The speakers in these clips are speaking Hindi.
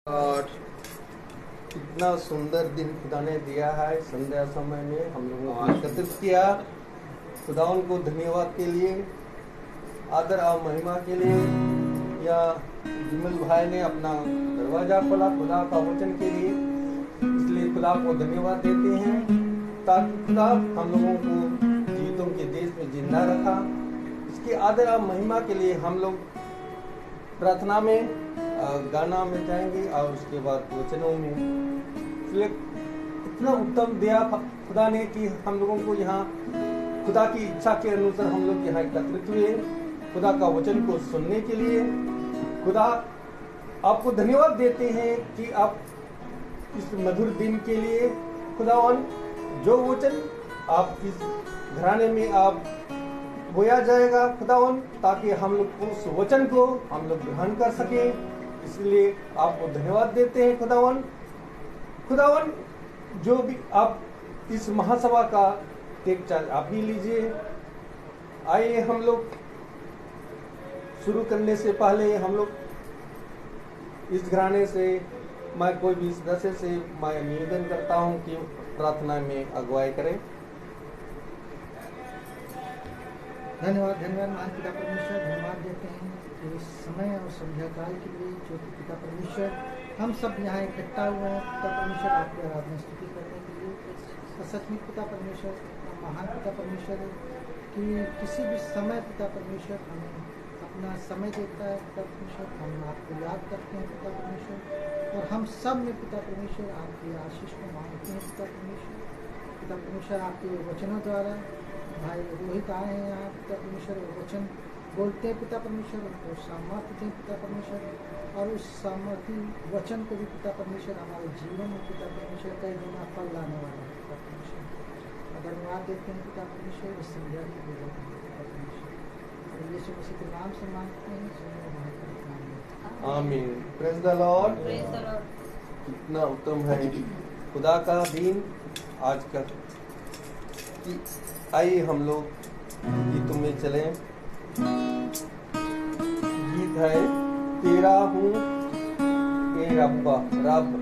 और कितना सुंदर दिन खुदा ने दिया है। संध्या समय में हम लोगों को एकत्रित किया। खुदा उनको धन्यवाद के लिए, आदर और महिमा के लिए। या विमल भाई ने अपना दरवाजा खोला खुदा का वचन के लिए, इसलिए खुदा को धन्यवाद देते हैं ताकि खुदा हम लोगों को जीवितों के देश में जिंदा रखा। इसके आदर और महिमा के लिए हम लोग प्रार्थना में गाना में जाएंगे और उसके बाद वचनों में। इसलिए इतना उत्तम दिया खुदा ने कि हम लोगों को यहाँ खुदा की इच्छा के अनुसार हम लोग यहाँ एकत्रित हुए खुदा का वचन को सुनने के लिए। खुदा आपको धन्यवाद देते हैं कि आप इस मधुर दिन के लिए खुदावन जो वचन आप इस घराने में आप बोया जाएगा खुदावन, ताकि हम लोग उस वचन को हम लोग ग्रहण कर सके। इसलिए आपको धन्यवाद देते हैं खुदावन जो भी आप इस महासभा का टेक चार्ज आप ही लीजिए। आइए हम लोग शुरू करने से पहले हम लोग इस घराने से मैं कोई भी सदस्य से मैं निवेदन करता हूं कि प्रार्थना में अगुवाई करें। धन्यवाद महान पिता परमेश्वर, धन्यवाद देते हैं इस समय और संध्या काल के लिए जो कि पिता परमेश्वर हम सब यहाँ इकट्ठा हुए हैं पिता परमेश्वर आपकी आराधना स्तुति करने के लिए। सचमुच पिता परमेश्वर महान पिता परमेश्वर है कि किसी भी समय पिता परमेश्वर हमें अपना समय देता है पिता परमेश्वर। हम आपको याद करते हैं पिता परमेश्वर और हम सब में पिता परमेश्वर आपकी आशीष को मांगते हैं पिता परमेश्वर। पिता परमेश्वर आपके वचनों द्वारा भाई रोहित आए हैं यहाँ पिता परमेश्वर, वचन बोलते हैं पिता परमेश्वर, उनको सामर्थ्य दें पिता परमेश्वर और उस सामर्थ्य वचन को भी पिता परमेश्वर हमारे जीवन में पिता परमेश्वर कई गुना फल लाने वाला है पिता परमेश्वर। धन्यवाद देते हैं पिता परमेश्वर इस संध्या की पूजा पिता परमेश्वर और यीशु मसीह के नाम से मांगते हैं। आमीन। Praise the Lord. कितना उत्तम है खुदा का दिन आज का। आइए हम लोग गीतों में चलें। गीत है तेरा हूँ ए रब्बा, रब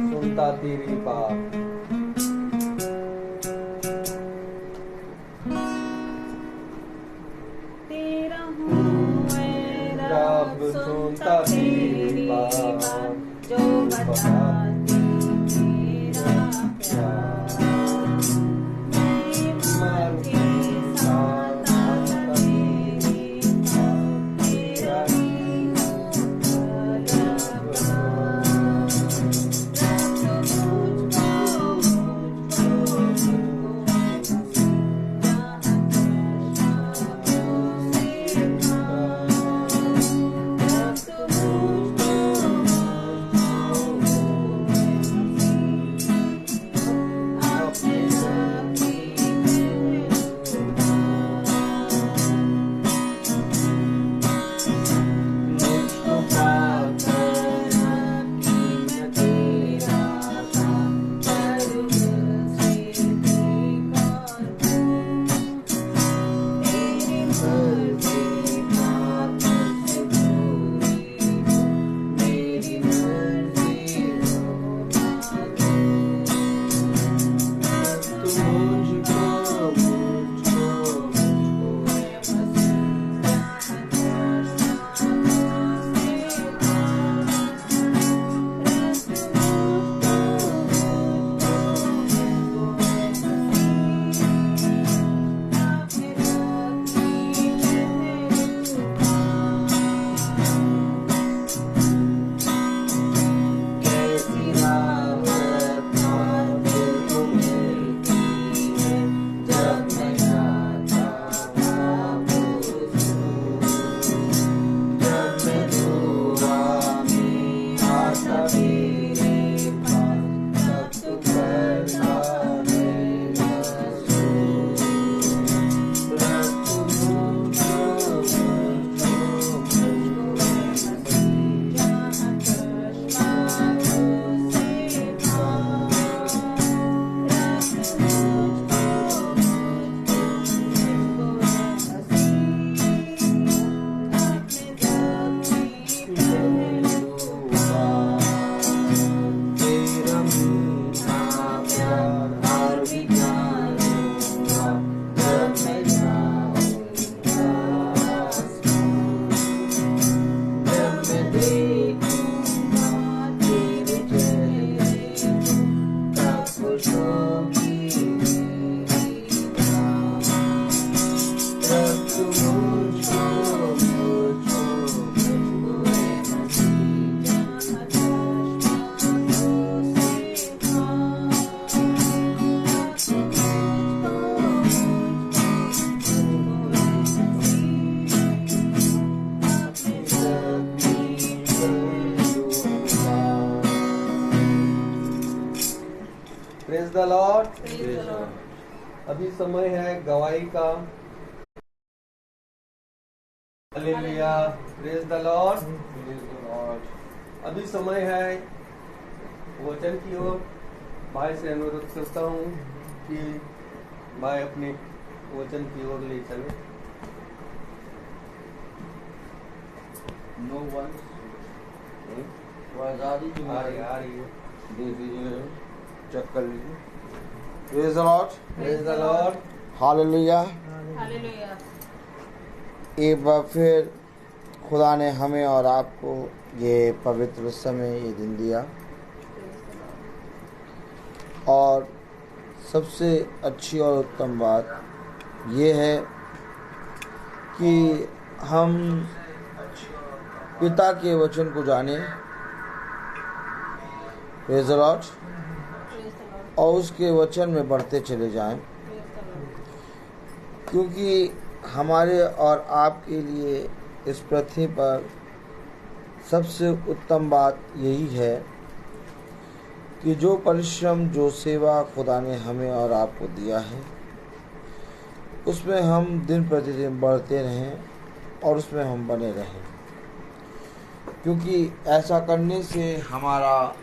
सुनता तेरी बात। तेरा हूँ ए रब सुनता तेरी बात, जो बताती तेरा प्यार। Praise the Lord. Praise the Lord. अभी समय है गवाही का। Hallelujah, praise the Lord. अभी समय है वचन की ओर। भाई से अनुरोध करता हूँ कि भाई अपने वचन की ओर ले चले। नो वन आजादी की आ रही है। दे दीजिए, चेक कर लीजिए। Praise the lord, praise the Lord. Hallelujah. Hallelujah. एक बार फिर खुदा ने हमें और आपको ये पवित्र समय, ये दिन दिया, और सबसे अच्छी और उत्तम बात ये है कि हम पिता के वचन को जाने, praise the Lord, Praise the Lord. और उसके वचन में बढ़ते चले जाएं, Praise the Lord. क्योंकि हमारे और आपके लिए इस पृथ्वी पर सबसे उत्तम बात यही है कि जो परिश्रम, जो सेवा खुदा ने हमें और आपको दिया है, उसमें हम दिन प्रतिदिन बढ़ते रहें और उसमें हम बने रहें, क्योंकि ऐसा करने से हमारा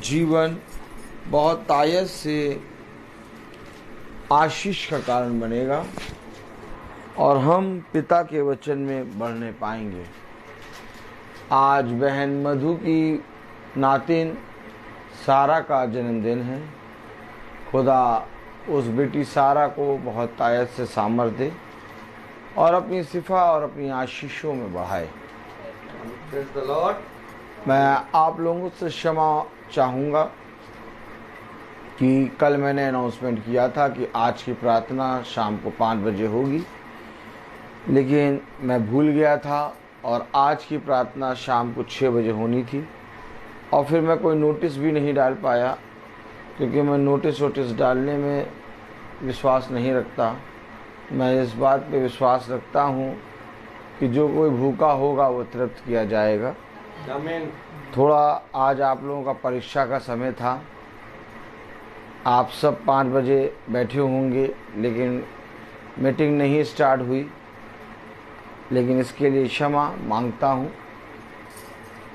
जीवन बहुत तायत से आशीष का कारण बनेगा और हम पिता के वचन में बढ़ने पाएंगे। आज बहन मधु की नातिन सारा का जन्मदिन है। खुदा उस बेटी सारा को बहुत तायत से सामर्थ दे और अपनी सिफा और अपनी आशीषों में बढ़ाए। Praise the Lord. मैं आप लोगों से क्षमा चाहूँगा कि कल मैंने अनाउंसमेंट किया था कि आज की प्रार्थना शाम को 5 बजे होगी, लेकिन मैं भूल गया था और आज की प्रार्थना शाम को 6 बजे होनी थी। और फिर मैं कोई नोटिस भी नहीं डाल पाया, क्योंकि मैं नोटिस डालने में विश्वास नहीं रखता। मैं इस बात पे विश्वास रखता हूँ कि जो कोई भूखा होगा वो तृप्त किया जाएगा। आमीन। थोड़ा आज आप लोगों का परीक्षा का समय था, आप सब 5 बजे बैठे होंगे, लेकिन मीटिंग नहीं स्टार्ट हुई, लेकिन इसके लिए क्षमा मांगता हूँ।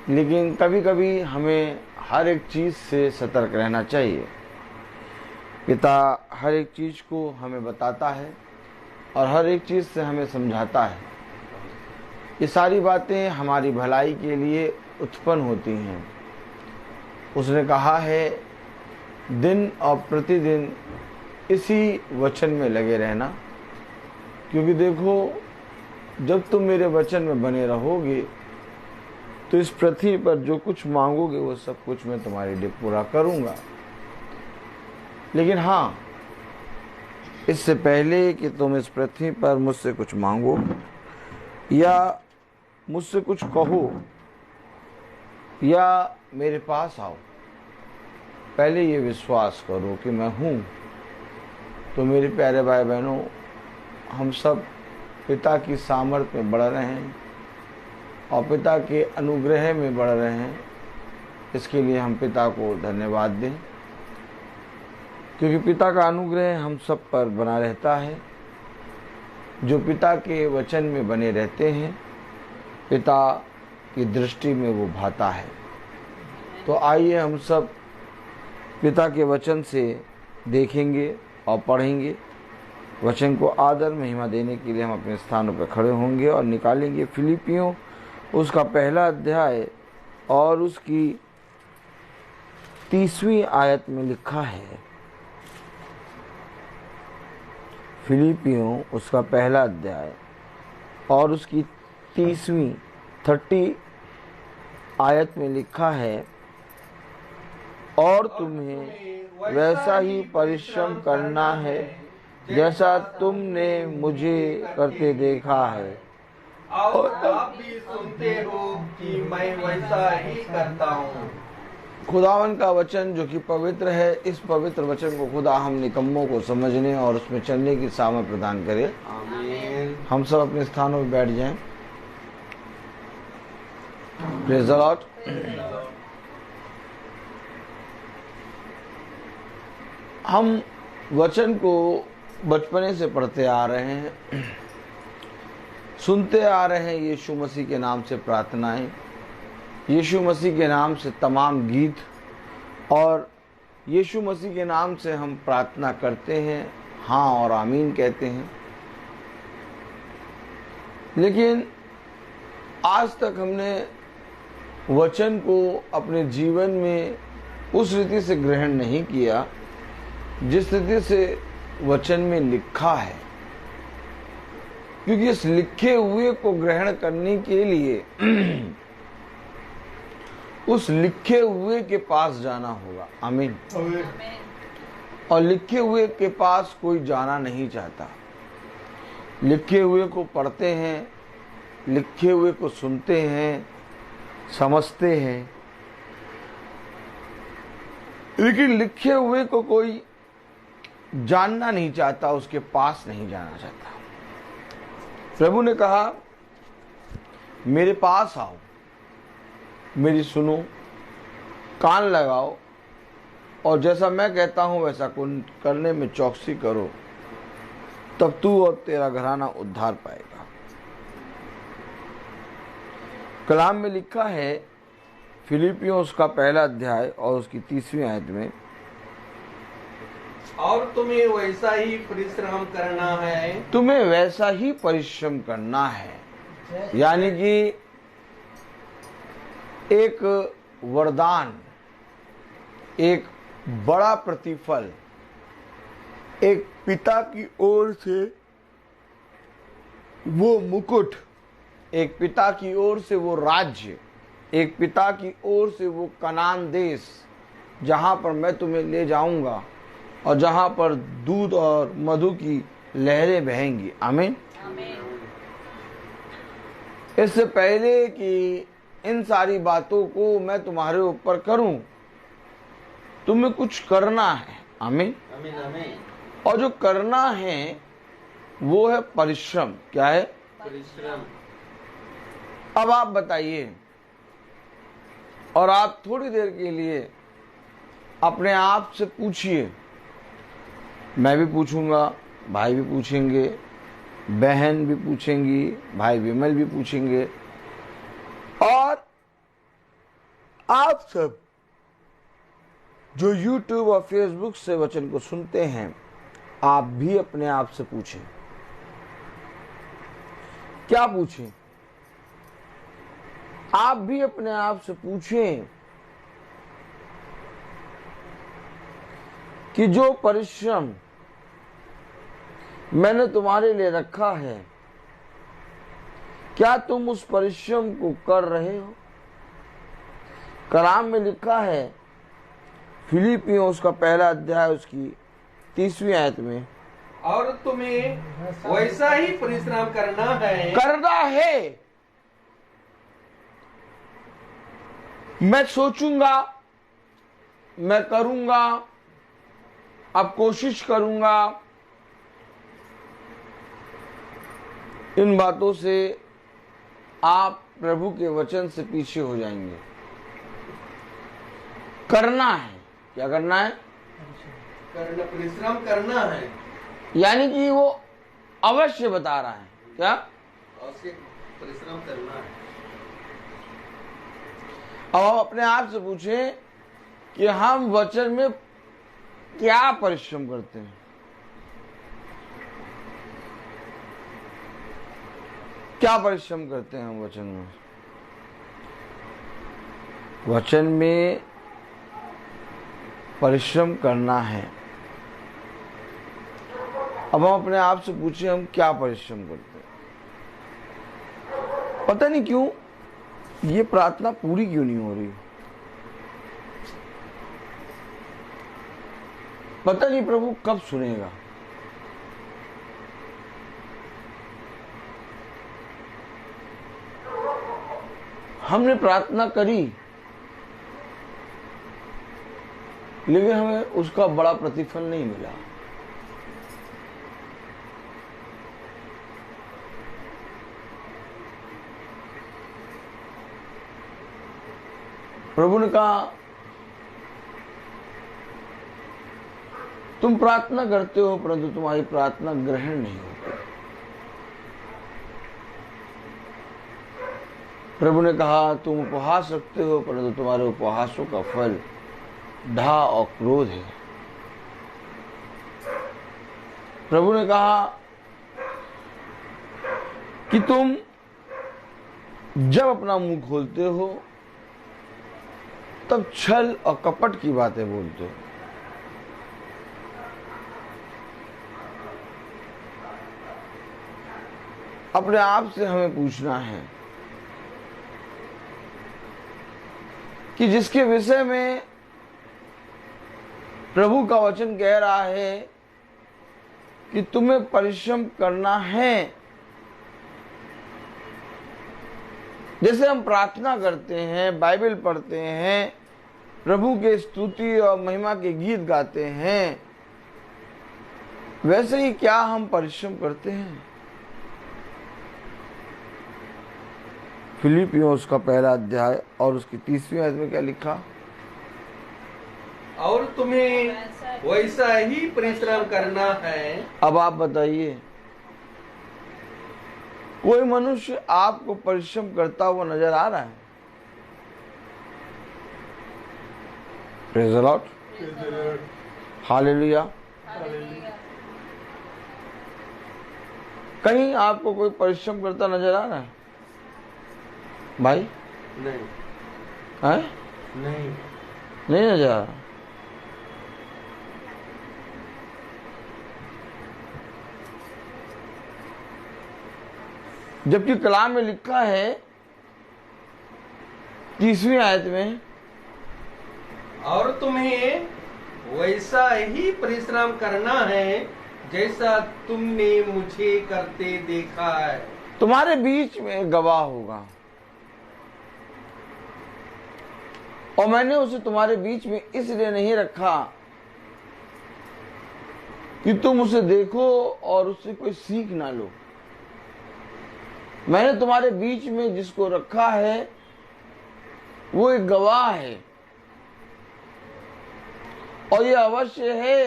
लेकिन कभी कभी हमें हर एक चीज़ से सतर्क रहना चाहिए। पिता हर एक चीज़ को हमें बताता है और हर एक चीज़ से हमें समझाता है। ये सारी बातें हमारी भलाई के लिए उत्पन्न होती हैं। उसने कहा है दिन और प्रतिदिन इसी वचन में लगे रहना, क्योंकि देखो जब तुम मेरे वचन में बने रहोगे तो इस पृथ्वी पर जो कुछ मांगोगे वो सब कुछ मैं तुम्हारे लिए पूरा करूंगा। लेकिन हाँ, इससे पहले कि तुम इस पृथ्वी पर मुझसे कुछ मांगो या मुझसे कुछ कहो या मेरे पास आओ, पहले ये विश्वास करो कि मैं हूँ। तो मेरे प्यारे भाई बहनों, हम सब पिता की सामर्थ्य में बढ़ रहे हैं और पिता के अनुग्रह में बढ़ रहे हैं। इसके लिए हम पिता को धन्यवाद दें, क्योंकि पिता का अनुग्रह हम सब पर बना रहता है। जो पिता के वचन में बने रहते हैं, पिता की दृष्टि में वो भाता है। तो आइए हम सब पिता के वचन से देखेंगे और पढ़ेंगे। वचन को आदर महिमा देने के लिए हम अपने स्थानों पर खड़े होंगे और निकालेंगे फिलिपियों उसका 1 अध्याय और उसकी 30वीं आयत में लिखा है। फिलिपियों उसका 1 अध्याय और उसकी 30 आयत में लिखा है, और तुम्हें वैसा ही परिश्रम करना है जैसा तुमने मुझे करते देखा है, और आप भी सुनते हो कि मैं वैसा ही करता हूँ। खुदावन का वचन जो कि पवित्र है, इस पवित्र वचन को खुदा हम निकम्मों को समझने और उसमें चलने की सामर्थ प्रदान करे। आमीन। हम सब अपने स्थानों पर बैठ जाएं। Praise the Lord. हम वचन को बचपने से पढ़ते आ रहे हैं, सुनते आ रहे हैं। यीशु मसीह के नाम से प्रार्थनाएं, यीशु मसीह के नाम से तमाम गीत, और यीशु मसीह के नाम से हम प्रार्थना करते हैं, हाँ और आमीन कहते हैं। लेकिन आज तक हमने वचन को अपने जीवन में उस रीति से ग्रहण नहीं किया जिस रीति से वचन में लिखा है, क्योंकि इस लिखे हुए को ग्रहण करने के लिए उस लिखे हुए के पास जाना होगा। आमीन। और लिखे हुए के पास कोई जाना नहीं चाहता। लिखे हुए को पढ़ते हैं, लिखे हुए को सुनते हैं, समझते हैं, लेकिन लिखे हुए को कोई जानना नहीं चाहता, उसके पास नहीं जाना चाहता। प्रभु ने कहा, मेरे पास आओ, मेरी सुनो, कान लगाओ, और जैसा मैं कहता हूं वैसा करने में चौकसी करो, तब तू और तेरा घराना उद्धार पाएगा। कलाम में लिखा है, फिलिपियों उसका 1 अध्याय और उसकी 30वीं आयत में, और तुम्हें वैसा ही परिश्रम करना है। तुम्हें वैसा ही परिश्रम करना है। यानी कि एक वरदान, एक बड़ा प्रतिफल, एक पिता की ओर से वो मुकुट, एक पिता की ओर से वो राज्य, एक पिता की ओर से वो कनान देश, जहां पर मैं तुम्हें ले जाऊंगा और जहां पर दूध और मधु की लहरें बहेंगी। आमीन। इससे पहले कि इन सारी बातों को मैं तुम्हारे ऊपर करूं, तुम्हें कुछ करना है। आमीन। और जो करना है वो है परिश्रम। क्या है? परिश्रम। अब आप बताइए, और आप थोड़ी देर के लिए अपने आप से पूछिए, मैं भी पूछूंगा, भाई भी पूछेंगे, बहन भी पूछेंगी, भाई विमल भी पूछेंगे, और आप सब जो YouTube और Facebook से वचन को सुनते हैं, आप भी अपने आप से पूछें। क्या पूछें? आप भी अपने आप से पूछें कि जो परिश्रम मैंने तुम्हारे लिए रखा है, क्या तुम उस परिश्रम को कर रहे हो? कलाम में लिखा है, फिलिपियों उसका 1 अध्याय उसकी 30वीं आयत में, और तुम्हें वैसा ही परिश्रम करना है। मैं सोचूंगा, मैं करूंगा, अब कोशिश करूंगा, इन बातों से आप प्रभु के वचन से पीछे हो जाएंगे। करना है। क्या करना है? परिश्रम करना है। यानी कि वो अवश्य बता रहा है। क्या? अवश्य परिश्रम करना है। अब हम अपने आप से पूछें कि हम वचन में क्या परिश्रम करते हैं? क्या परिश्रम करते हैं हम वचन में? वचन में परिश्रम करना है। अब हम अपने आप से पूछें, हम क्या परिश्रम करते हैं? पता नहीं क्यों ये प्रार्थना पूरी क्यों नहीं हो रही। पता नहीं प्रभु कब सुनेगा। हमने प्रार्थना करी, लेकिन हमें उसका बड़ा प्रतिफल नहीं मिला। प्रभु ने कहा, तुम प्रार्थना करते हो परंतु तुम्हारी प्रार्थना ग्रहण नहीं होती। प्रभु ने कहा तुम उपहास रखते हो परंतु तुम्हारे उपहासों का फल ढा और क्रोध है। प्रभु ने कहा कि तुम जब अपना मुंह खोलते हो तब छल और कपट की बातें बोलते हो। अपने आप से हमें पूछना है कि जिसके विषय में प्रभु का वचन कह रहा है कि तुम्हें परिश्रम करना है, जैसे हम प्रार्थना करते हैं, बाइबल पढ़ते हैं, प्रभु के स्तुति और महिमा के गीत गाते हैं, वैसे ही क्या हम परिश्रम करते हैं? फिलिपियों उसका पहला अध्याय और उसकी 30वीं आयत में क्या लिखा? और तुम्हें वैसा ही परिश्रम करना है। अब आप बताइए, कोई मनुष्य आपको परिश्रम करता हुआ नजर आ रहा है? Praise the Lord, hallelujah. कहीं आपको कोई परिश्रम करता नजर आ रहा है भाई? नहीं है? नहीं नजर आ रहा। जबकि कलाम में लिखा है 30वीं आयत में, और तुम्हें वैसा ही परिश्रम करना है जैसा तुमने मुझे करते देखा है। तुम्हारे बीच में गवाह होगा और मैंने उसे तुम्हारे बीच में इसलिए नहीं रखा कि तुम उसे देखो और उससे कोई सीख ना लो। मैंने तुम्हारे बीच में जिसको रखा है वो एक गवाह है और ये अवश्य है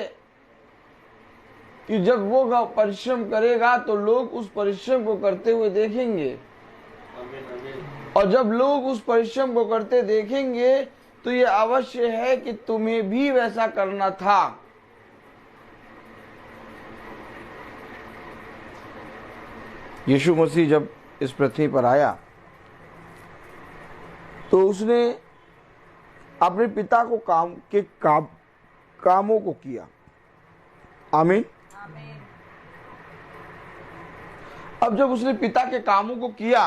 कि जब वो परिश्रम करेगा तो लोग उस परिश्रम को करते हुए देखेंगे। और जब लोग उस परिश्रम को करते देखेंगे तो ये अवश्य है कि तुम्हें भी वैसा करना था। यीशु मसीह जब इस पृथ्वी पर आया तो उसने अपने पिता को कामों को किया। आमीन। अब जब उसने पिता के कामों को किया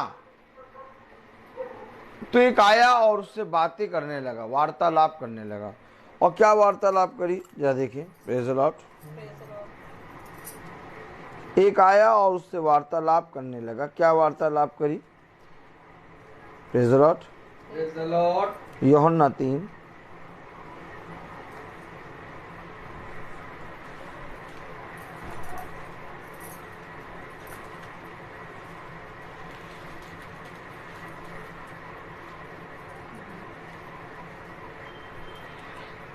तो एक आया और उससे बातें करने लगा, वार्तालाप करने लगा। और क्या वार्तालाप करी जरा देखिए। Praise the Lord. एक आया और उससे वार्तालाप करने लगा। क्या वार्तालाप करी? Praise the Lord. Praise the Lord. यूहन्ना 3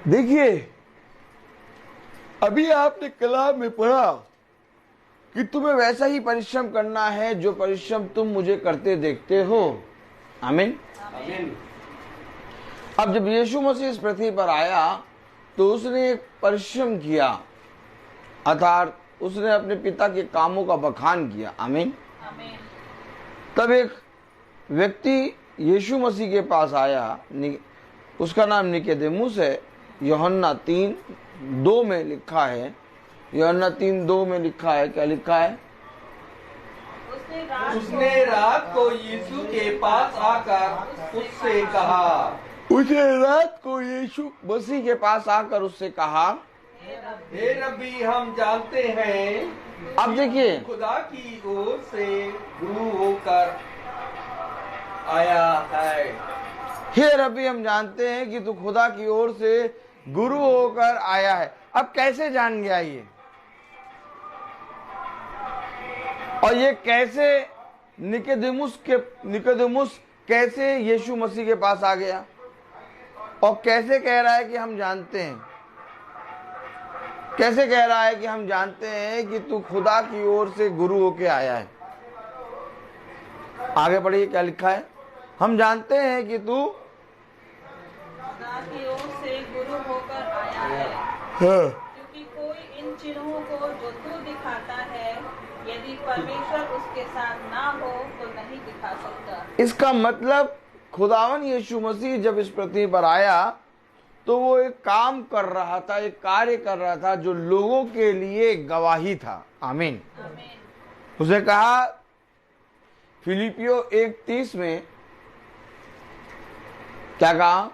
देखिए, अभी आपने कलाम में पढ़ा कि तुम्हें वैसा ही परिश्रम करना है जो परिश्रम तुम मुझे करते देखते हो। आमीन। आमीन। अब जब यीशु मसीह इस पृथ्वी पर आया तो उसने एक परिश्रम किया, अर्थात उसने अपने पिता के कामों का बखान किया। आमीन। तब एक व्यक्ति यीशु मसीह के पास आया, उसका नाम निकोदेमुस है। यूहन्ना 3:2 में लिखा है। यूहन्ना 3:2 में लिखा है, क्या लिखा है? उसने रात को यीशु के पास आकर उससे कहा। उसने रात को यीशु मसीह के पास आकर उससे कहा, हे रब्बी, हम जानते हैं। अब देखिए, खुदा की ओर से गुरु होकर आया है। हे रब्बी, हम जानते हैं कि तू खुदा की ओर से गुरु होकर आया है। अब कैसे जान गया ये? और ये कैसे निकोदेमुस कैसे यीशु मसीह के पास आ गया और कैसे कह रहा है कि हम जानते हैं? कैसे कह रहा है कि हम जानते हैं कि तू खुदा की ओर से गुरु होके आया है? आगे पढ़िए क्या लिखा है। हम जानते हैं कि तू खुदा की ओर से गुरु होकर आया है, हाँ, क्योंकि कोई इन चिन्हों को जो तू दिखाता है, यदि परमेश्वर उसके साथ ना हो तो नहीं दिखा सकता। इसका मतलब खुदावन यीशु मसीह जब इस पृथ्वी पर आया तो वो एक काम कर रहा था, एक कार्य कर रहा था जो लोगों के लिए गवाही था। आमीन। आमीन। उसने कहा फिलिपियो 1:30 में क्या कहा?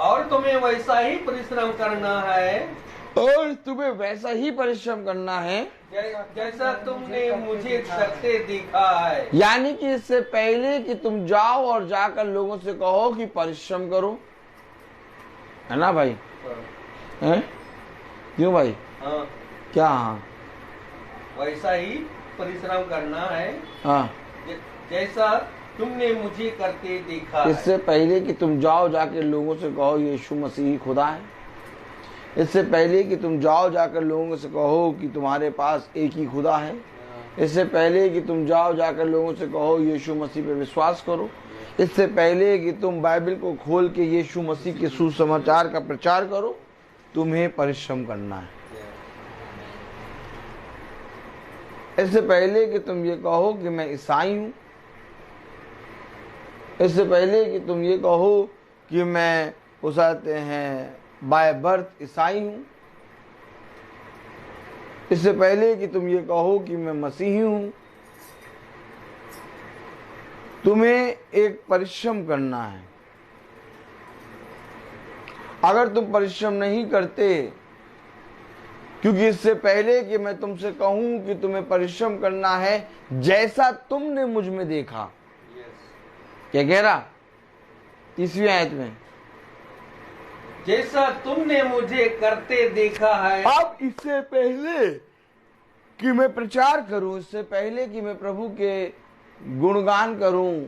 और तुम्हें वैसा ही परिश्रम करना है, और तुम्हें वैसा ही परिश्रम करना है जैसा तुमने मुझे करते देखा है। यानी कि इससे पहले कि तुम जाओ और जाकर लोगों से कहो कि परिश्रम करो, है ना भाई? हैं? क्यों भाई? हाँ, क्या? हाँ, वैसा ही परिश्रम करना है हाँ। जैसा तुमने मुझे करते देखा है। इससे पहले कि तुम जाओ जाकर लोगों से कहो यीशु मसीह ही खुदा है, इससे पहले कि तुम जाओ जाकर लोगों से कहो कि तुम्हारे पास एक ही खुदा है, इससे पहले कि तुम जाओ जाकर लोगों से कहो यीशु मसीह पे विश्वास करो, इससे पहले कि तुम बाइबल को खोल के यीशु मसीह के सुसमाचार का प्रचार करो, तुम्हें परिश्रम करना है। इससे पहले कि तुम ये कहो कि मैं ईसाई हूं, इससे पहले कि तुम ये कहो कि मैं उसाते हैं बाय बर्थ ईसाई हूं, इससे पहले कि तुम ये कहो कि मैं मसीही हूं, तुम्हें एक परिश्रम करना है। अगर तुम परिश्रम नहीं करते, क्योंकि इससे पहले कि मैं तुमसे कहूं कि तुम्हें परिश्रम करना है जैसा तुमने मुझ में देखा, क्या कह रहा 30वीं आयत में? जैसा तुमने मुझे करते देखा है। अब इससे पहले कि मैं प्रचार करूं, इससे पहले कि मैं प्रभु के गुणगान करूं,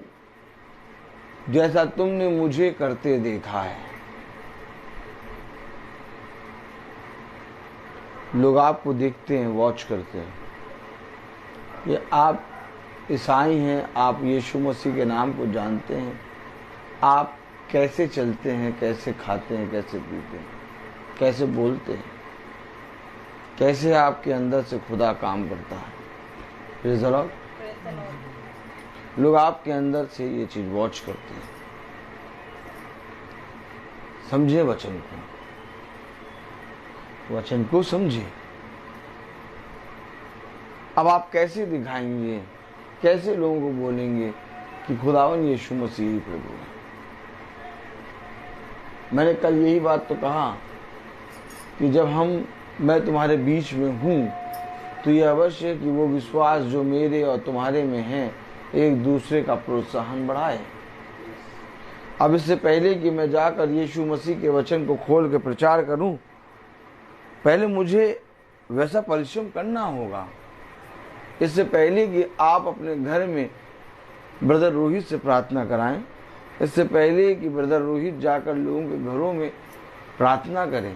जैसा तुमने मुझे करते देखा है। लोग आपको देखते हैं, वॉच करते हैं, ये आप ईसाई हैं, आप यीशु मसीह के नाम को जानते हैं, आप कैसे चलते हैं, कैसे खाते हैं, कैसे पीते हैं, कैसे बोलते हैं, कैसे आपके अंदर से खुदा काम करता है। Praise the Lord. लोग आपके अंदर से ये चीज वॉच करते हैं। समझे वचन को, वचन को समझे। अब आप कैसे दिखाएंगे, कैसे लोगों को बोलेंगे कि खुदावन यीशु मसीह ही प्रभु है? मैंने कल यही बात तो कहा कि जब मैं तुम्हारे बीच में हूं तो ये अवश्य है कि वो विश्वास जो मेरे और तुम्हारे में है एक दूसरे का प्रोत्साहन बढ़ाए। अब इससे पहले कि मैं जाकर यीशु मसीह के वचन को खोल के प्रचार करूं, पहले मुझे वैसा परिश्रम करना होगा। इससे पहले कि आप अपने घर में ब्रदर रोहित से प्रार्थना कराएं, इससे पहले कि ब्रदर रोहित जाकर लोगों के घरों में प्रार्थना करें,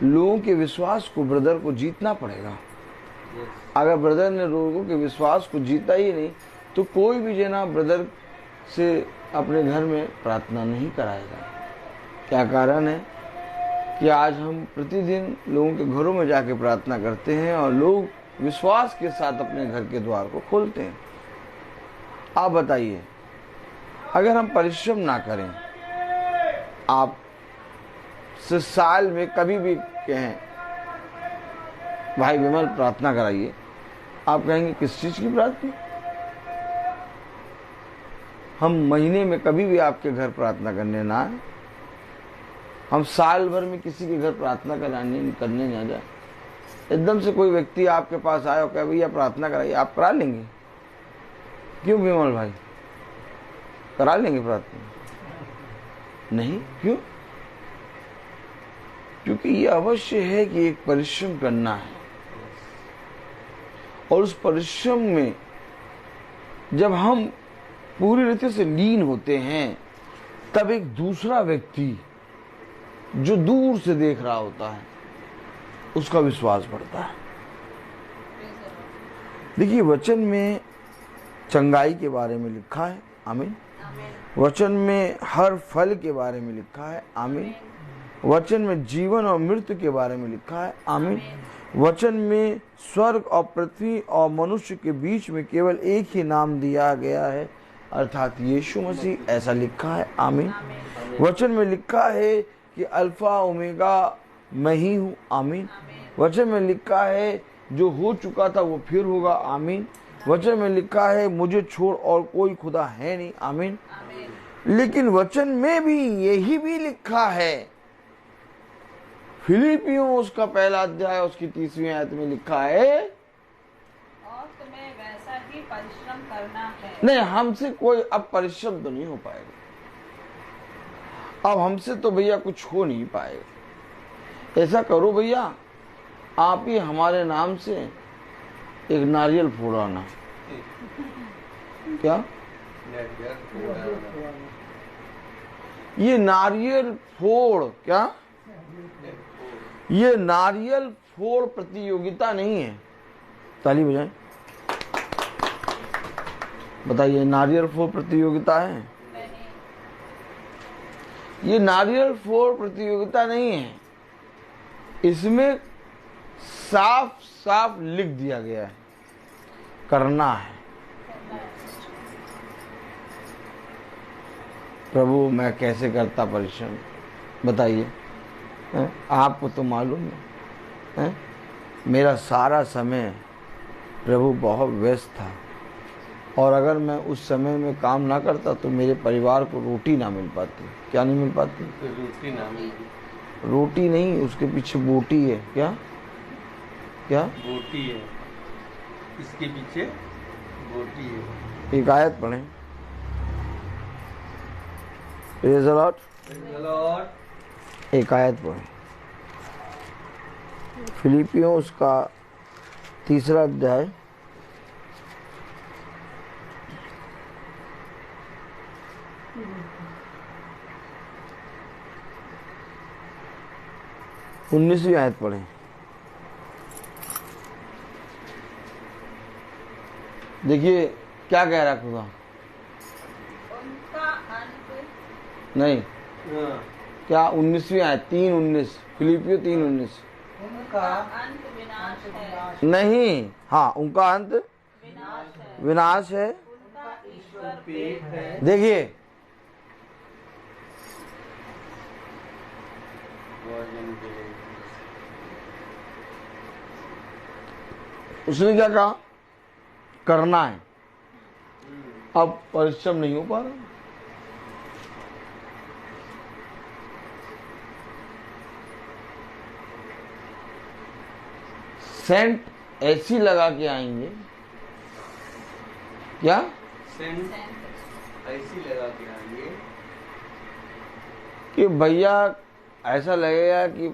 लोगों के विश्वास को ब्रदर को जीतना पड़ेगा। अगर ब्रदर ने लोगों के विश्वास को जीता ही नहीं तो कोई भी जना ब्रदर से अपने घर में प्रार्थना नहीं कराएगा। क्या कारण है कि आज हम प्रतिदिन लोगों के घरों में जाके प्रार्थना करते हैं और लोग विश्वास के साथ अपने घर के द्वार को खोलते हैं। आप बताइए, अगर हम परिश्रम ना करें, आप से साल में कभी भी कहें भाई विमल प्रार्थना कराइए, आप कहेंगे किस चीज की प्रार्थना? हम महीने में कभी भी आपके घर प्रार्थना करने ना आए, हम साल भर में किसी के घर प्रार्थना करने ना जाए। एकदम से कोई व्यक्ति आपके पास आए और कहे भैया प्रार्थना कराइए, आप करा लेंगे? क्यों विमल भाई, करा लेंगे प्रार्थना? नहीं। क्यों? क्योंकि ये अवश्य है कि एक परिश्रम करना है, और उस परिश्रम में जब हम पूरी रीति से लीन होते हैं तब एक दूसरा व्यक्ति जो दूर से देख रहा होता है उसका विश्वास बढ़ता है। देखिए, वचन में चंगाई के बारे में लिखा है, आमीन। वचन में हर फल के बारे में लिखा है, आमीन। वचन में जीवन और मृत्यु के बारे में लिखा है, आमीन। वचन में स्वर्ग और पृथ्वी और मनुष्य के बीच में केवल एक ही नाम दिया गया है, अर्थात यीशु मसीह, ऐसा लिखा है, आमीन। वचन में लिखा है कि अल्फा ओमेगा मैं ही हूँ, आमीन। वचन में लिखा है जो हो चुका था वो फिर होगा, आमीन। वचन में लिखा है मुझे छोड़ और कोई खुदा है नहीं, आमीन। लेकिन वचन में भी यही भी लिखा है, फिलिपियों उसका पहला अध्याय उसकी 30वीं आयत में लिखा है, और तुम्हें वैसा ही परिश्रम करना है। नहीं, हमसे कोई अब परिश्रम तो नहीं हो पाएगा, अब हमसे तो भैया कुछ हो नहीं पाएगा। ऐसा करो भैया, आप ही हमारे नाम से एक नारियल फोड़ाना। क्या ये नारियल फोड़, क्या ये नारियल फोड़ प्रतियोगिता नहीं है। ताली बजाएं। बताइए, नारियल फोड़ प्रतियोगिता है? ये नारियल फोड़ प्रतियोगिता नहीं है। इसमें साफ साफ लिख दिया गया है, करना है। प्रभु मैं कैसे करता परिश्रम, बताइए। आपको तो मालूम है, मेरा सारा समय प्रभु बहुत व्यस्त था, और अगर मैं उस समय में काम ना करता तो मेरे परिवार को रोटी ना मिल पाती। क्या नहीं मिल पाती? रोटी ना मिलती। रोटी नहीं, उसके पीछे बोटी है। क्या क्या बोटी है, इसके पीछे बोटी है। एक आयत पढ़ें। Praise the Lord. एक आयत पढ़ें, फिलिपियों उसका 3रा अध्याय 19वीं आयत पढ़ें। देखिए क्या कह रहा खुदा। उनका अंत नहीं, हाँ। क्या 19वीं आयत 3:19, फिलिपियो 3:19। उनका अंत विनाश है। नहीं, हाँ, उनका अंत विनाश है। विनाश है। उनका ईश्वर पेट है। देखिए, उसने क्या कहा? करना है। अब परिश्रम नहीं हो पा रहा। सेंट ऐसी लगा के आएंगे, क्या सेंट ऐसी लगा के आएंगे कि भैया ऐसा लगेगा कि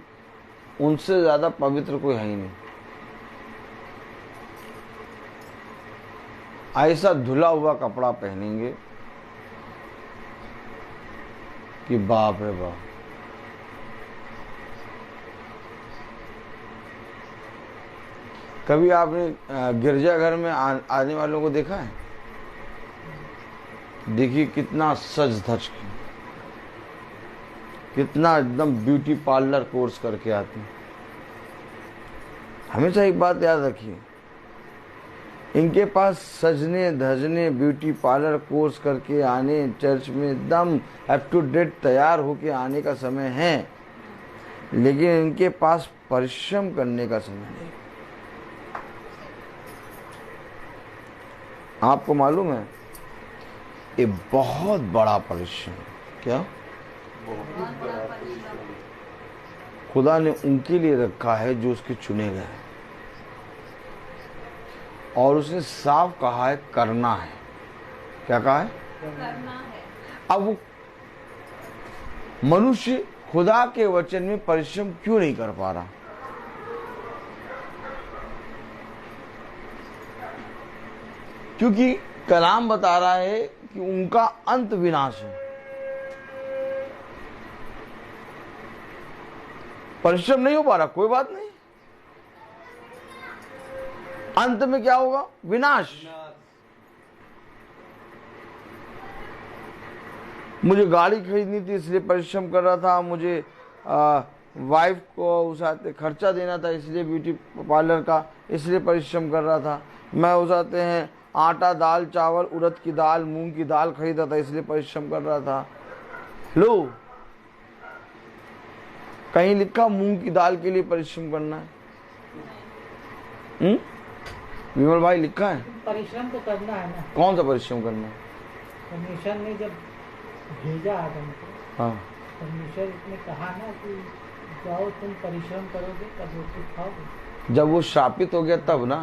उनसे ज्यादा पवित्र कोई है ही नहीं। ऐसा धुला हुआ कपड़ा पहनेंगे कि बाप रे बाप। कभी आपने गिरजाघर में आने वालों को देखा है? देखिए कितना सज धज के, कितना एकदम ब्यूटी पार्लर कोर्स करके आते हैं। हमेशा एक बात याद रखिए, इनके पास सजने धजने ब्यूटी पार्लर कोर्स करके आने, चर्च में एकदम अप टू डेट तैयार होके आने का समय है, लेकिन इनके पास परिश्रम करने का समय नहीं। आपको मालूम है, ये बहुत बड़ा परिश्रम। क्या बहुत बड़ा परिश्रम। खुदा ने उनके लिए रखा है जो उसके चुने गए हैं, और उसने साफ कहा है करना है। क्या कहा है? करना है। अब वो मनुष्य खुदा के वचन में परिश्रम क्यों नहीं कर पा रहा? क्योंकि कलाम बता रहा है कि उनका अंत विनाश है। परिश्रम नहीं हो पा रहा, कोई बात नहीं, अंत में क्या होगा? विनाश। मुझे गाड़ी खरीदनी थी इसलिए परिश्रम कर रहा था, मुझे वाइफ को उसाते खर्चा देना था इसलिए ब्यूटी पार्लर का इसलिए परिश्रम कर रहा था, मैं उसाते हैं आटा दाल चावल उड़द की दाल मूंग की दाल खरीदा था इसलिए परिश्रम कर रहा था। लो, कहीं लिखा मूंग की दाल के लिए परिश्रम करना है? विमल भाई लिखा है? परिश्रम तो करना है ना। कौन सा परिश्रम करना है? परमेश्वर ने जब भेजा आदम को, हाँ, परमेश्वर ने कहा ना कि जाओ तुम परिश्रम करोगे तब रोटी खाओगे। जब वो श्रापित हो गया तब ना,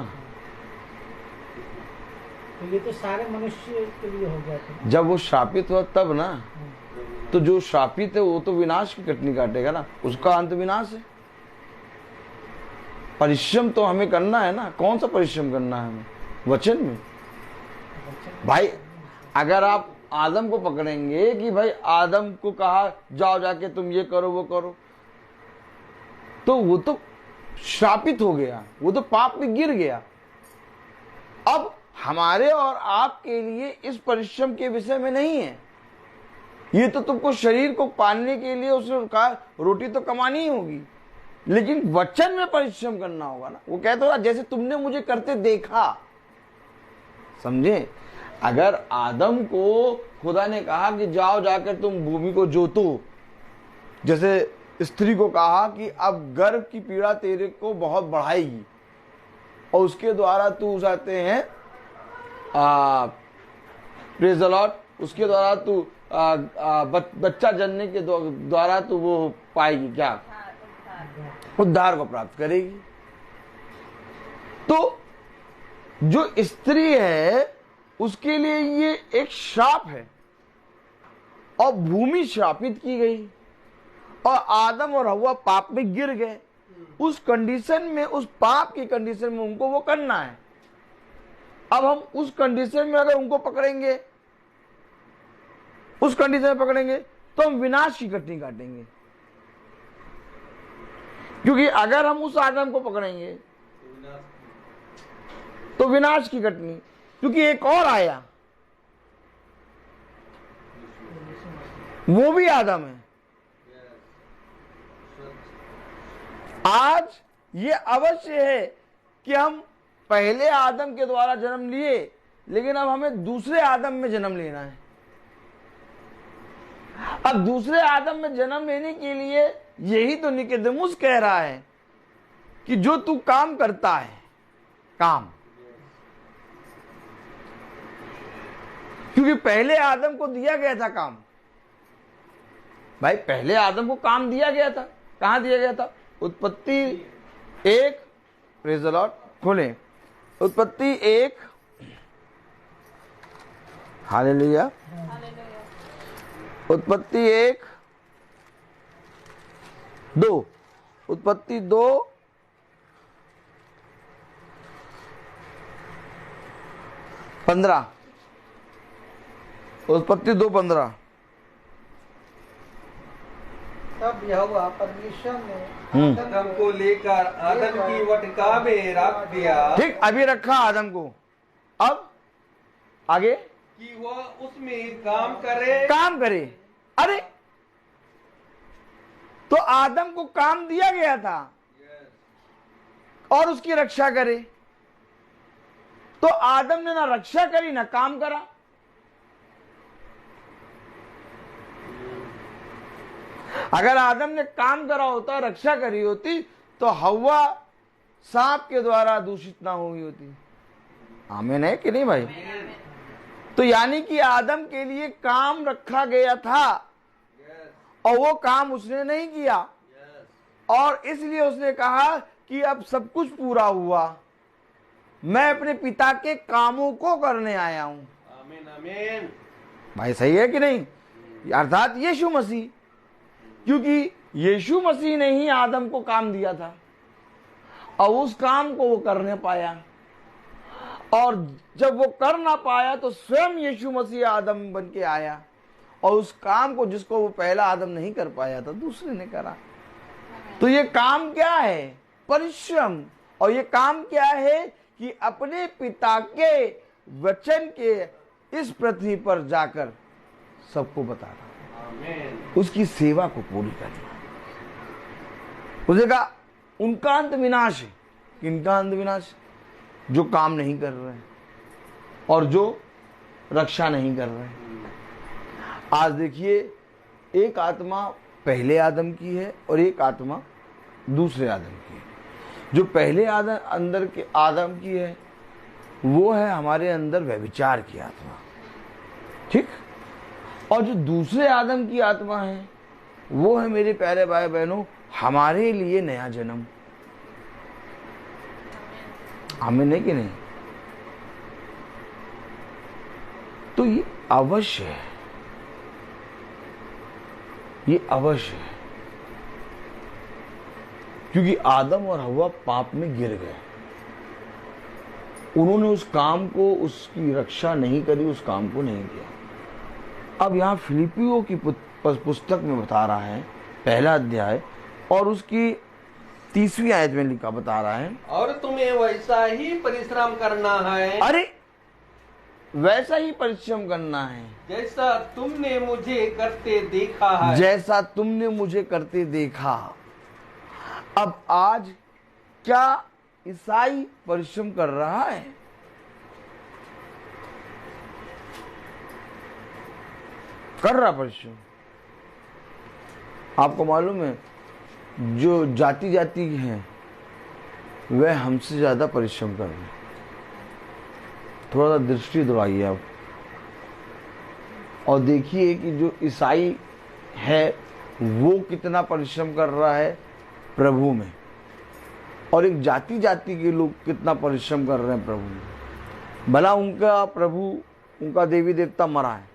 तो ये तो सारे मनुष्य के लिए हो गया था। जब वो श्रापित हुआ तब ना, तो जो श्रापित है वो तो विनाश की कटनी काटेगा ना, उसका अंत विनाश है। परिश्रम तो हमें करना है ना, कौन सा परिश्रम करना है हमें? वचन में। भाई अगर आप आदम को पकड़ेंगे कि भाई आदम को कहा जाओ जाके तुम ये करो वो करो, तो वो तो श्रापित हो गया, वो तो पाप में गिर गया। अब हमारे और आपके लिए इस परिश्रम के विषय में नहीं है, ये तो तुमको शरीर को पालने के लिए उसने कहा रोटी तो कमानी ही होगी, लेकिन वचन में परिश्रम करना होगा ना। वो कहते हो जैसे तुमने मुझे करते देखा, समझे? अगर आदम को खुदा ने कहा कि जाओ जाकर तुम भूमि को जोतो, जैसे स्त्री को कहा कि अब गर्भ की पीड़ा तेरे को बहुत बढ़ाएगी और उसके द्वारा तू जाते हैं प्रेज़ द लॉर्ड, उसके द्वारा तू बच्चा जनने के द्वारा तू वो पाएगी क्या? उद्धार को प्राप्त करेगी। तो जो स्त्री है उसके लिए ये एक श्राप है और भूमि श्रापित की गई और आदम और हव्वा पाप में गिर गए। उस कंडीशन में, उस पाप की कंडीशन में उनको वो करना है। अब हम उस कंडीशन में अगर उनको पकड़ेंगे, उस कंडीशन में पकड़ेंगे तो हम विनाश की कटनी काटेंगे। क्योंकि अगर हम उस आदम को पकड़ेंगे तो विनाश की कटनी, क्योंकि एक और आया, वो भी आदम है। आज ये अवश्य है कि हम पहले आदम के द्वारा जन्म लिए, लेकिन अब हमें दूसरे आदम में जन्म लेना है। अब दूसरे आदम में जन्म लेने के लिए यही तो निकोदेमुस कह रहा है कि जो तू काम करता है, काम, क्योंकि पहले आदम को दिया गया था काम। भाई पहले आदम को काम दिया गया था, कहां दिया गया था? उत्पत्ति 1, प्रेज़ द लॉर्ड, खोलें उत्पत्ति 1, हालेलुया, उत्पत्ति 1, 2, उत्पत्ति 2, 15, उत्पत्ति 2:15। तब यहोवा परमेश्वर ने आदम को लेकर आदम की वटिका में रख दिया। ठीक, अभी रखा आदम को, अब आगे कि वह उसमें काम करे, काम करे। अरे तो आदम को काम दिया गया था और उसकी रक्षा करे, तो आदम ने ना रक्षा करी ना काम करा। अगर आदम ने काम करा होता, रक्षा करी होती, तो हव्वा सांप के द्वारा दूषित ना हुई होती। आमीन है कि नहीं भाई? तो यानी कि आदम के लिए काम रखा गया था और वो काम उसने नहीं किया, और इसलिए उसने कहा कि अब सब कुछ पूरा हुआ, मैं अपने पिता के कामों को करने आया हूं। आमीन आमीन भाई सही है कि नहीं? अर्थात यीशु मसीह, क्योंकि यीशु मसीह ने ही आदम को काम दिया था और उस काम को वो करने पाया, और जब वो कर ना पाया तो स्वयं यीशु मसीह आदम बन के आया और उस काम को जिसको वो पहला आदम नहीं कर पाया था दूसरे ने करा। तो ये काम क्या है? परिश्रम। और ये काम क्या है कि अपने पिता के वचन के इस पृथ्वी पर जाकर सबको बताना, उसकी सेवा को पूरी करना। उसने कहा उनका अंत विनाश है। किनका अंत विनाश? जो काम नहीं कर रहे हैं और जो रक्षा नहीं कर रहे हैं। आज देखिए, एक आत्मा पहले आदम की है और एक आत्मा दूसरे आदम की है। जो पहले आदम अंदर के आदम की है वो है हमारे अंदर व्यभिचार की आत्मा, ठीक। और जो दूसरे आदम की आत्मा है वो है मेरे प्यारे भाई बहनों हमारे लिए नया जन्म। हमें नहीं कि नहीं? तो ये अवश्य है, ये अवश्य है, क्योंकि आदम और हव्वा पाप में गिर गए। उन्होंने उस काम को, उसकी रक्षा नहीं करी, उस काम को नहीं किया। अब यहां फिलिपियों की पुस्तक में बता रहा है, पहला अध्याय और उसकी 30वीं आयत में लिखा बता रहा है, और तुम्हें वैसा ही परिश्रम करना है। अरे वैसा ही परिश्रम करना है जैसा तुमने मुझे करते देखा है। जैसा तुमने मुझे करते देखा। अब आज क्या ईसाई परिश्रम कर रहा है? कर रहा परिश्रम। आपको मालूम है जो जाति जाति हैं वह हमसे ज्यादा परिश्रम कर रहे हैं। थोड़ा सा दृष्टि दौड़ाइए आप और देखिए कि जो ईसाई है वो कितना परिश्रम कर रहा है प्रभु में, और एक जाति जाति के लोग कितना परिश्रम कर रहे हैं प्रभु में। भला उनका प्रभु, उनका देवी देवता मरा है,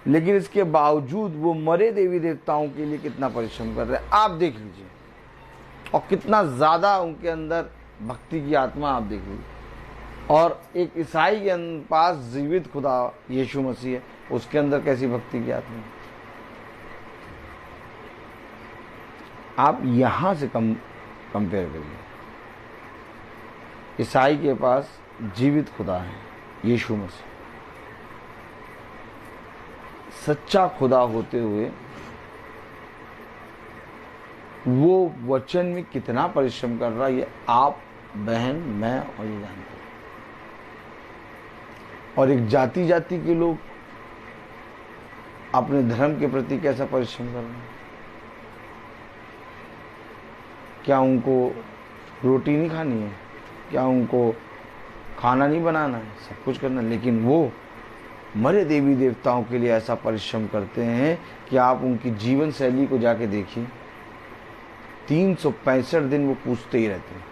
लेकिन इसके बावजूद वो मरे देवी देवताओं के लिए कितना परिश्रम कर रहे हैं आप देख लीजिए, और कितना ज्यादा उनके अंदर भक्ति की आत्मा आप देख लीजिए। और एक ईसाई के पास जीवित खुदा यीशु मसीह है, उसके अंदर कैसी भक्ति की आत्मा है। आप यहां से कंपेयर करिए। ईसाई के पास जीवित खुदा है यीशु मसीह, सच्चा खुदा होते हुए वो वचन में कितना परिश्रम कर रहा है ये आप, बहन, मैं और ये जानते हैं। और एक जाति जाति के लोग अपने धर्म के प्रति कैसा परिश्रम कर रहे हैं। क्या उनको रोटी नहीं खानी है? क्या उनको खाना नहीं बनाना है? सब कुछ करना है, लेकिन वो मरे देवी देवताओं के लिए ऐसा परिश्रम करते हैं कि आप उनकी जीवन शैली को जाके देखिए। 365 दिन वो पूछते ही रहते हैं।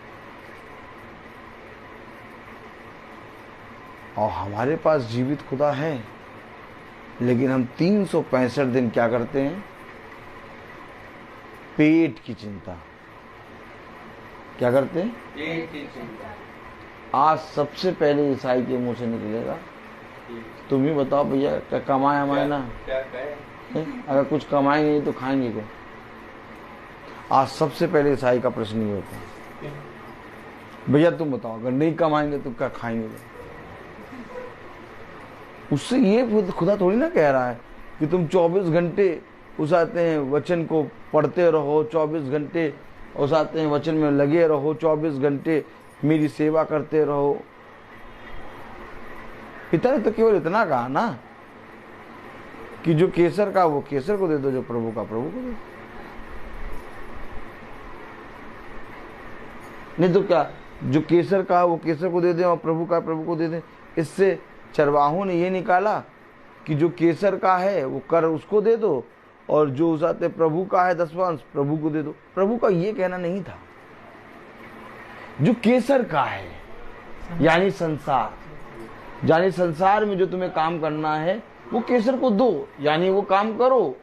और हमारे पास जीवित खुदा है, लेकिन हम 365 दिन क्या करते हैं? पेट की चिंता। क्या करते हैं? पेट की चिंता। आज सबसे पहले ईसाई के मुंह से निकलेगा, तुम ही बताओ भैया, क्या कमाए हमारे ना? क्या कहे? अगर कुछ कमाएंगे नहीं तो खाएंगे क्या? आज सबसे पहले ईसाई का प्रश्न ये होता है, भैया तुम बताओ, अगर नहीं कमाएंगे तो क्या खाएंगे क्या? उससे ये खुदा थोड़ी ना कह रहा है कि तुम 24 घंटे उस आते हैं वचन को पढ़ते रहो, 24 घंटे उस आते हैं वचन में लगे रहो, 24 घंटे मेरी सेवा करते रहो। पिता ने तो केवल इतना कहा ना कि जो केसर का वो केसर को दे दो, जो प्रभु का प्रभु को दे दो। नहीं तो क्या, जो केसर का वो केसर को दे दें और प्रभु का प्रभु को दे दें। इससे चरवाहों ने ये निकाला कि जो केसर का है वो कर उसको दे दो, और जो उस आते प्रभु का है 10वां प्रभु को दे दो। प्रभु का ये कहना नहीं था। जो केसर का है यानी संसार, यानी संसार में जो तुम्हें काम करना है वो केसर को दो, यानी वो काम करो,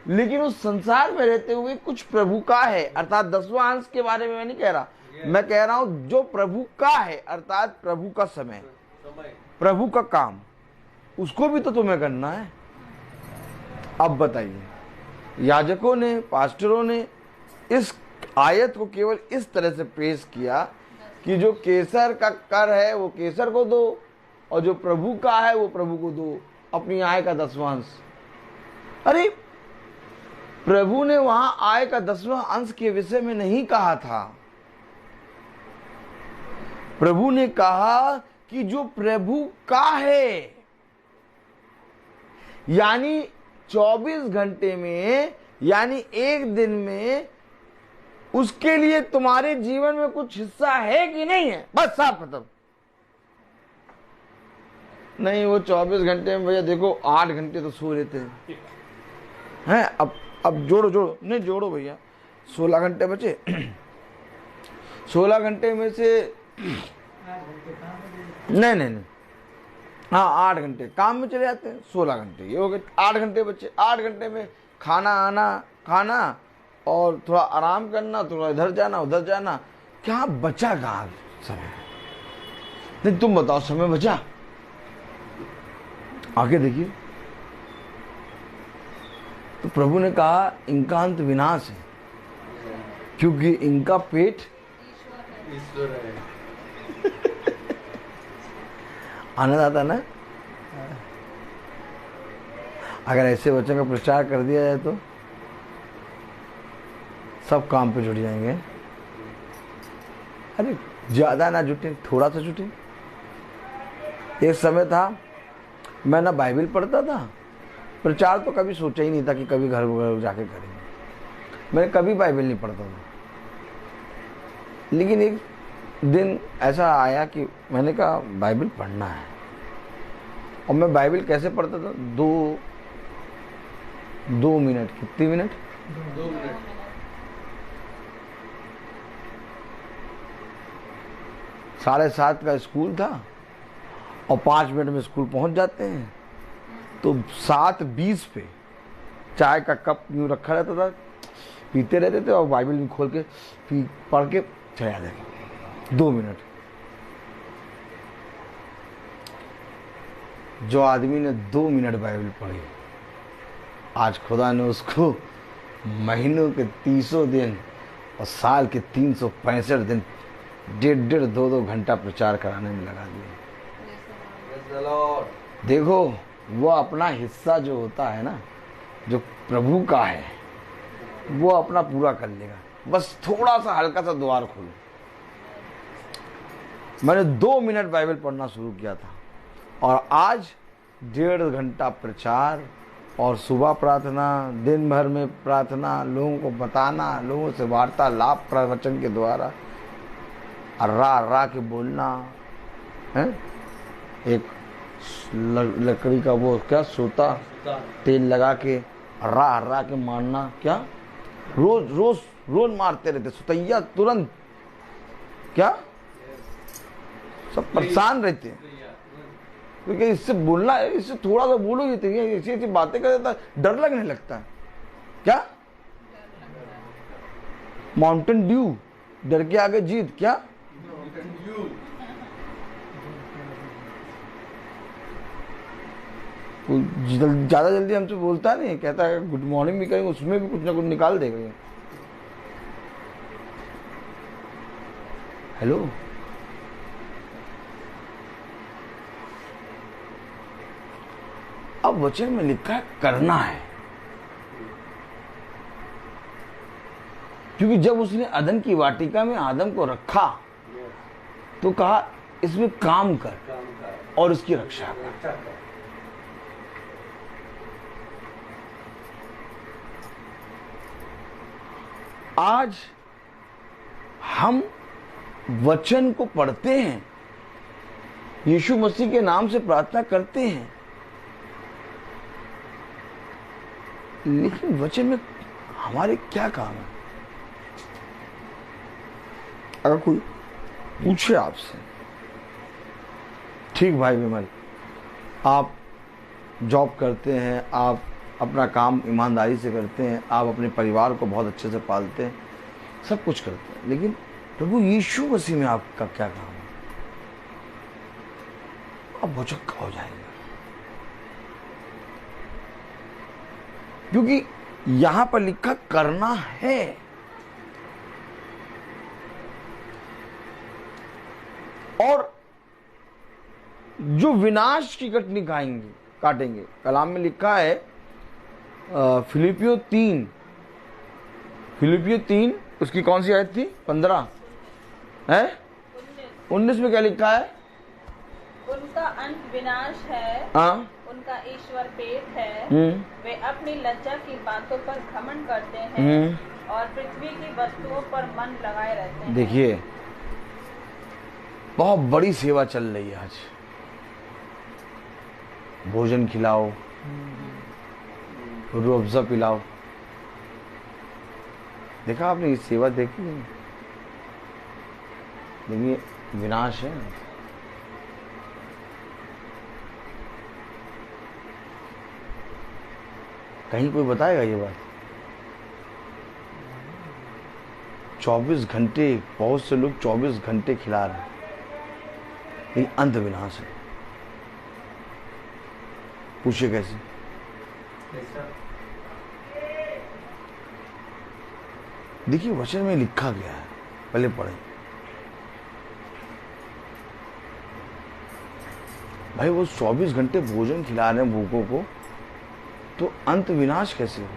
लेकिन उस संसार में रहते हुए कुछ प्रभु का है, अर्थात 10वां अंश के बारे में मैं नहीं कह रहा, मैं कह रहा हूं जो प्रभु का है, अर्थात प्रभु का समय, प्रभु का काम, उसको भी तो तुम्हें करना है। अब बताइए, याजकों ने, पास्टरों ने इस आयत को केवल इस तरह से पेश किया कि जो केसर का कर है वो केसर को दो, और जो प्रभु का है वो प्रभु को दो, अपनी आय का 10वां अंश। अरे प्रभु ने वहां आय का 10वां अंश के विषय में नहीं कहा था। प्रभु ने कहा कि जो प्रभु का है, यानी 24 घंटे में, यानी एक दिन में उसके लिए तुम्हारे जीवन में कुछ हिस्सा है कि नहीं है, बस साफ खत्म। नहीं, वो 24 घंटे में भैया देखो 8 घंटे तो सो लेते हैं। अब जोड़ो नहीं जोड़ो भैया, 16 घंटे बचे। 16 घंटे में से नहीं, हाँ 8 घंटे काम में चले जाते हैं, 16 घंटे ये हो गए, 8 घंटे बचे। 8 घंटे में खाना आना, खाना और थोड़ा आराम करना, थोड़ा इधर जाना उधर जाना, क्या बचा कहाँ समय? नहीं तुम बताओ, समय बचा? आगे देखिए, तो प्रभु ने कहा इनका अंत विनाश है, क्योंकि इनका पेट ईश्वर है। आनंद आता ना? अगर ऐसे वचन का प्रचार कर दिया जाए तो सब काम पे जुट जाएंगे। अरे ज्यादा ना जुटे, थोड़ा सा जुटे। एक समय था मैं ना बाइबल पढ़ता था, प्रचार तो कभी सोचा ही नहीं था कि कभी घर घर जाके करेंगे। मैं कभी बाइबल नहीं पढ़ता था, लेकिन एक दिन ऐसा आया कि मैंने कहा बाइबल पढ़ना है। और मैं बाइबल कैसे पढ़ता था? 2 मिनट, कितने मिनट? 2 मिनट। 7:30 का स्कूल था और 5 मिनट में स्कूल पहुंच जाते हैं, तो 7:20 पे चाय का कप यूं रखा रहता था, पीते रहते थे और बाइबल भी खोल के पढ़ के चला जाते। 2 मिनट। जो आदमी ने 2 मिनट बाइबल पढ़ी, आज खुदा ने उसको महीनों के 30 दिन और साल के 365 दिन 1.5 2 घंटा प्रचार कराने में लगा दिया। देखो, वो अपना हिस्सा जो होता है ना, जो प्रभु का है, वो अपना पूरा कर लेगा। बस थोड़ा सा हल्का सा द्वार खोलो। मैंने 2 मिनट बाइबल पढ़ना शुरू किया था और आज 1.5 घंटा प्रचार और सुबह प्रार्थना, दिन भर में प्रार्थना, लोगों को बताना, लोगों से वार्तालाप प्रवचन के द्वारा, रा के बोलना है। एक लकड़ी का वो क्या सोता, तेल लगा के रा के मारना, क्या रोज मारते रहते, सुतैया तुरंत, क्या सब परेशान रहते हैं। क्योंकि इससे बोलना है, इससे थोड़ा सा बोलोगे तो ऐसी ऐसी बातें कर देता, डर लगने लगता है। क्या माउंटेन ड्यू, डर के आगे जीत, क्या ज्यादा जल्दी हमसे बोलता नहीं, कहता है गुड मॉर्निंग भी करेंगे, उसमें भी कुछ ना कुछ निकाल देगा। हेलो, अब वचन में लिखा है करना है, क्योंकि जब उसने अदन की वाटिका में आदम को रखा तो कहा इसमें काम कर और उसकी रक्षा कर। आज हम वचन को पढ़ते हैं, यीशु मसीह के नाम से प्रार्थना करते हैं, लेकिन वचन में हमारे क्या काम है? अगर कोई पूछे आपसे, ठीक भाई विमल, आप जॉब करते हैं, आप अपना काम ईमानदारी से करते हैं, आप अपने परिवार को बहुत अच्छे से पालते हैं, सब कुछ करते हैं, लेकिन प्रभु यीशु मसीह में आपका क्या काम है? आप भौचक्का हो जाएंगे, क्योंकि यहां पर लिखा करना है। और जो विनाश की कटनी काटेंगे। कलाम में लिखा है फिलिपियो 3 उसकी कौन सी आयत थी? 15 है 19 में क्या लिखा है? उनका अंत विनाश है, हाँ, उनका ईश्वर पेट है, वे अपनी लज्जा की बातों पर घमंड करते हैं और पृथ्वी की वस्तुओं पर मन लगाए रहते हैं। देखिए बहुत बड़ी सेवा चल रही है आज। भोजन खिलाओ, रूह अफ़ज़ा पिलाओ। देखा आपने ये सेवा देखी? देखिए विनाश है। कहीं कोई बताएगा ये बात? 24 घंटे, बहुत से लोग 24 घंटे खिला रहे हैं, लेकिन अंत विनाश है। पूछिए कैसे? देखिए वचन में लिखा गया है, पहले पढ़ें। भाई वो 24 घंटे भोजन खिला रहे हैं भूखों को, तो अंत विनाश कैसे होगा?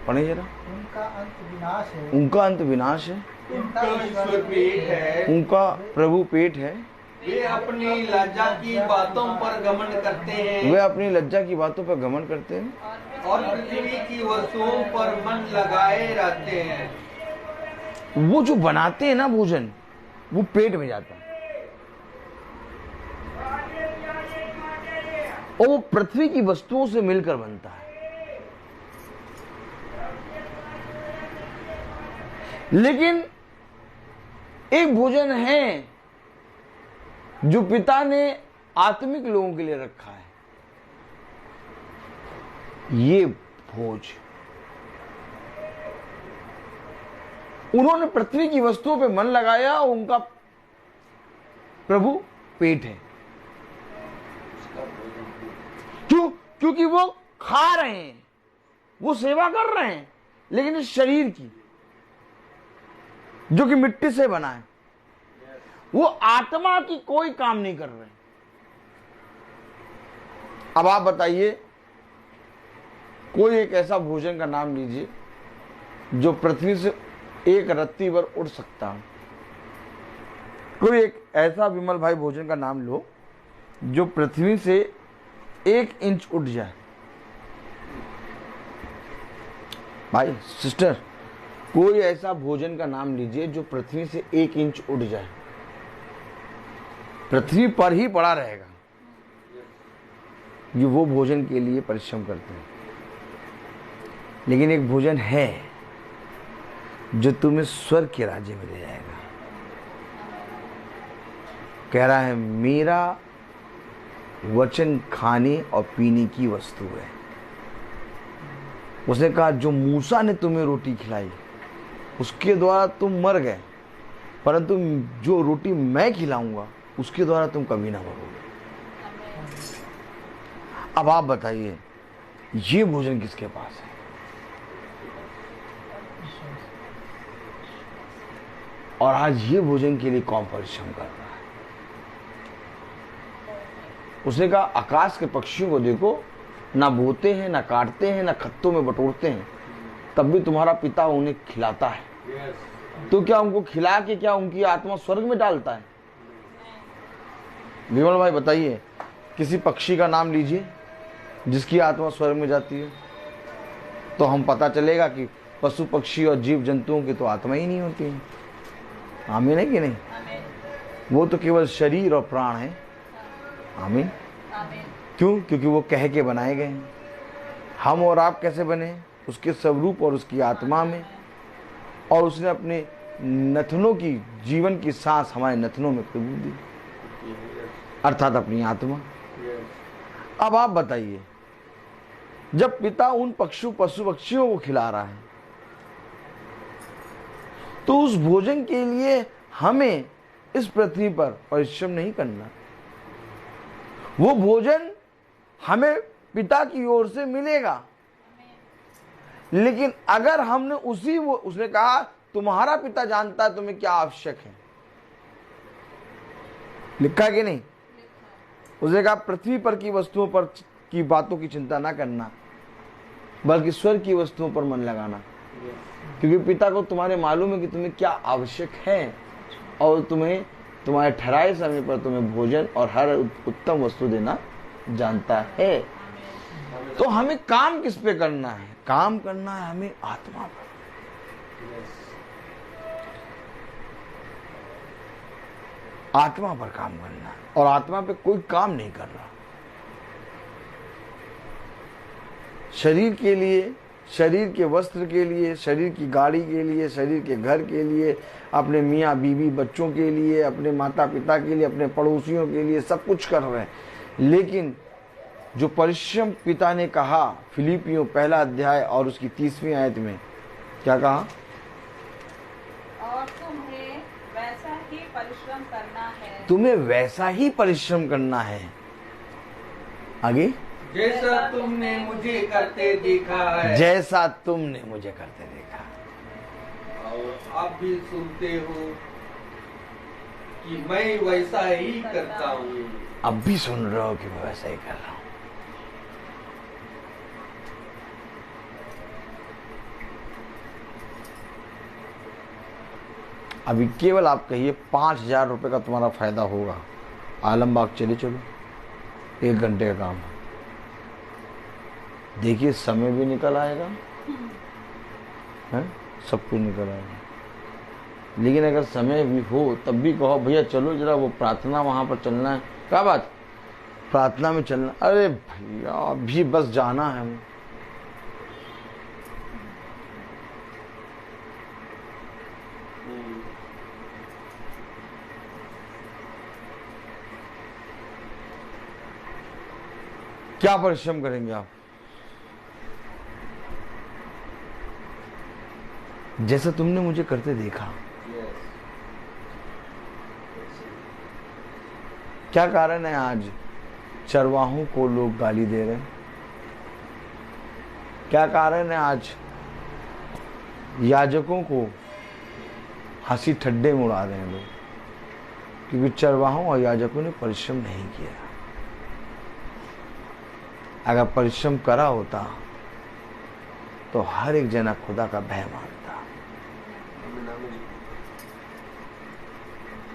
पढ़े जरा। उनका अंत विनाश है, उनका अंत विनाश है, उनका ईश्वर पेट है, उनका प्रभु पेट है, वे अपनी लज्जा की बातों पर घमंड करते हैं, वे अपनी लज्जा की बातों पर घमंड करते हैं और पृथ्वी की वस्तुओं पर मन लगाए रहते हैं। वो जो बनाते हैं ना भोजन, वो पेट में जाता है और वो पृथ्वी की वस्तुओं से मिलकर बनता है। लेकिन एक भोजन है जो पिता ने आत्मिक लोगों के लिए रखा है। ये भोज उन्होंने पृथ्वी की वस्तुओं पे मन लगाया और उनका प्रभु पेट है। क्यों? क्योंकि वो खा रहे हैं, वो सेवा कर रहे हैं, लेकिन इस शरीर की जो कि मिट्टी से बना है, वो आत्मा की कोई काम नहीं कर रहे। अब आप बताइए, कोई एक ऐसा भोजन का नाम लीजिए जो पृथ्वी से एक रत्ती भर उड़ सकता हो। कोई एक ऐसा विमल भाई भोजन का नाम लो जो पृथ्वी से 1 इंच उठ जाए। भाई सिस्टर, कोई ऐसा भोजन का नाम लीजिए जो पृथ्वी से 1 इंच उठ जाए, पृथ्वी पर ही पड़ा रहेगा। ये वो भोजन के लिए परिश्रम करते हैं। लेकिन एक भोजन है जो तुम्हें स्वर्ग के राज्य में ले जाएगा। कह रहा है मेरा वचन खाने और पीने की वस्तु है। उसने कहा जो मूसा ने तुम्हें रोटी खिलाई उसके द्वारा तुम मर गए, परंतु जो रोटी मैं खिलाऊंगा उसके द्वारा तुम कभी ना मरोगे। अब आप बताइए, ये भोजन किसके पास है? और आज ये भोजन के लिए कौन परिश्रम कर रहा है? उसने कहा आकाश के पक्षियों को देखो, ना बोते हैं, ना काटते हैं, ना खत्तों में बटोरते हैं, तब भी तुम्हारा पिता उन्हें खिलाता है। तो क्या उनको खिला के क्या उनकी आत्मा स्वर्ग में डालता है? विमल भाई बताइए, किसी पक्षी का नाम लीजिए जिसकी आत्मा स्वर्ग में जाती है, तो हम पता चलेगा कि पशु पक्षी और जीव जंतुओं की तो आत्मा ही नहीं होती है। आमीन है कि नहीं? वो तो केवल शरीर और प्राण है। आमीन। क्यों? क्योंकि वो कह के बनाए गए हैं। हम और आप कैसे बने? उसके स्वरूप और उसकी आत्मा में, और उसने अपने नथनों की जीवन की सांस हमारे नथनों में कबूल दी, अर्थात अपनी आत्मा। अब आप बताइए, जब पिता उन पशु पक्षियों को खिला रहा है, तो उस भोजन के लिए हमें इस पृथ्वी पर परिश्रम नहीं करना। वो भोजन हमें पिता की ओर से मिलेगा। लेकिन अगर हमने उसने कहा तुम्हारा पिता जानता है तुम्हें क्या आवश्यक है, लिखा है कि नहीं? उसने कहा पृथ्वी पर की वस्तुओं पर की बातों की चिंता ना करना, बल्कि स्वर्ग की वस्तुओं पर मन लगाना, क्योंकि पिता को तुम्हारे मालूम है कि तुम्हें क्या आवश्यक है, और तुम्हें तुम्हारे ठहराए समय पर तुम्हें भोजन और हर उत्तम वस्तु देना जानता है। तो हमें काम किस पे करना है? काम करना है हमें आत्मा पर। आत्मा पर काम करना है, और आत्मा पे कोई काम नहीं कर रहा। शरीर के लिए, शरीर के वस्त्र के लिए, शरीर की गाड़ी के लिए, शरीर के घर के लिए, अपने मियाँ बीवी बच्चों के लिए, अपने माता पिता के लिए, अपने पड़ोसियों के लिए सब कुछ कर रहे हैं, लेकिन जो परिश्रम पिता ने कहा फिलिपियों 1 अध्याय और उसकी 30वीं आयत में क्या कहा? और तुम्हें वैसा ही परिश्रम करना है। तुम्हें वैसा ही परिश्रम करना है। आगे, जैसा तुमने मुझे करते देखा है, जैसा तुमने मुझे करते देखा, और आप भी सुनते हो कि मैं वैसा ही करता हूँ। अब भी सुन रहे हो कि मैं वैसा ही कर रहा हूं। अभी केवल आप कहिए 5,000 रुपए का तुम्हारा फायदा होगा, आलमबाग चले चलो, 1 घंटे का काम है। देखिए समय भी निकल आएगा, है सब कुछ निकल आएगा। लेकिन अगर समय भी हो तब भी कहो भैया चलो जरा वो प्रार्थना वहां पर चलना है, क्या बात प्रार्थना में चलना, अरे भैया अभी बस जाना है हमें। क्या परिश्रम करेंगे आप? जैसा तुमने मुझे करते देखा। क्या कारण है आज चरवाहों को लोग गाली दे रहे हैं? क्या कारण है आज याजकों को हंसी ठड्डे में उड़ा रहे हैं लोग? क्योंकि चरवाहों और याजकों ने परिश्रम नहीं किया। अगर परिश्रम करा होता तो हर एक जना खुदा का भय मानता।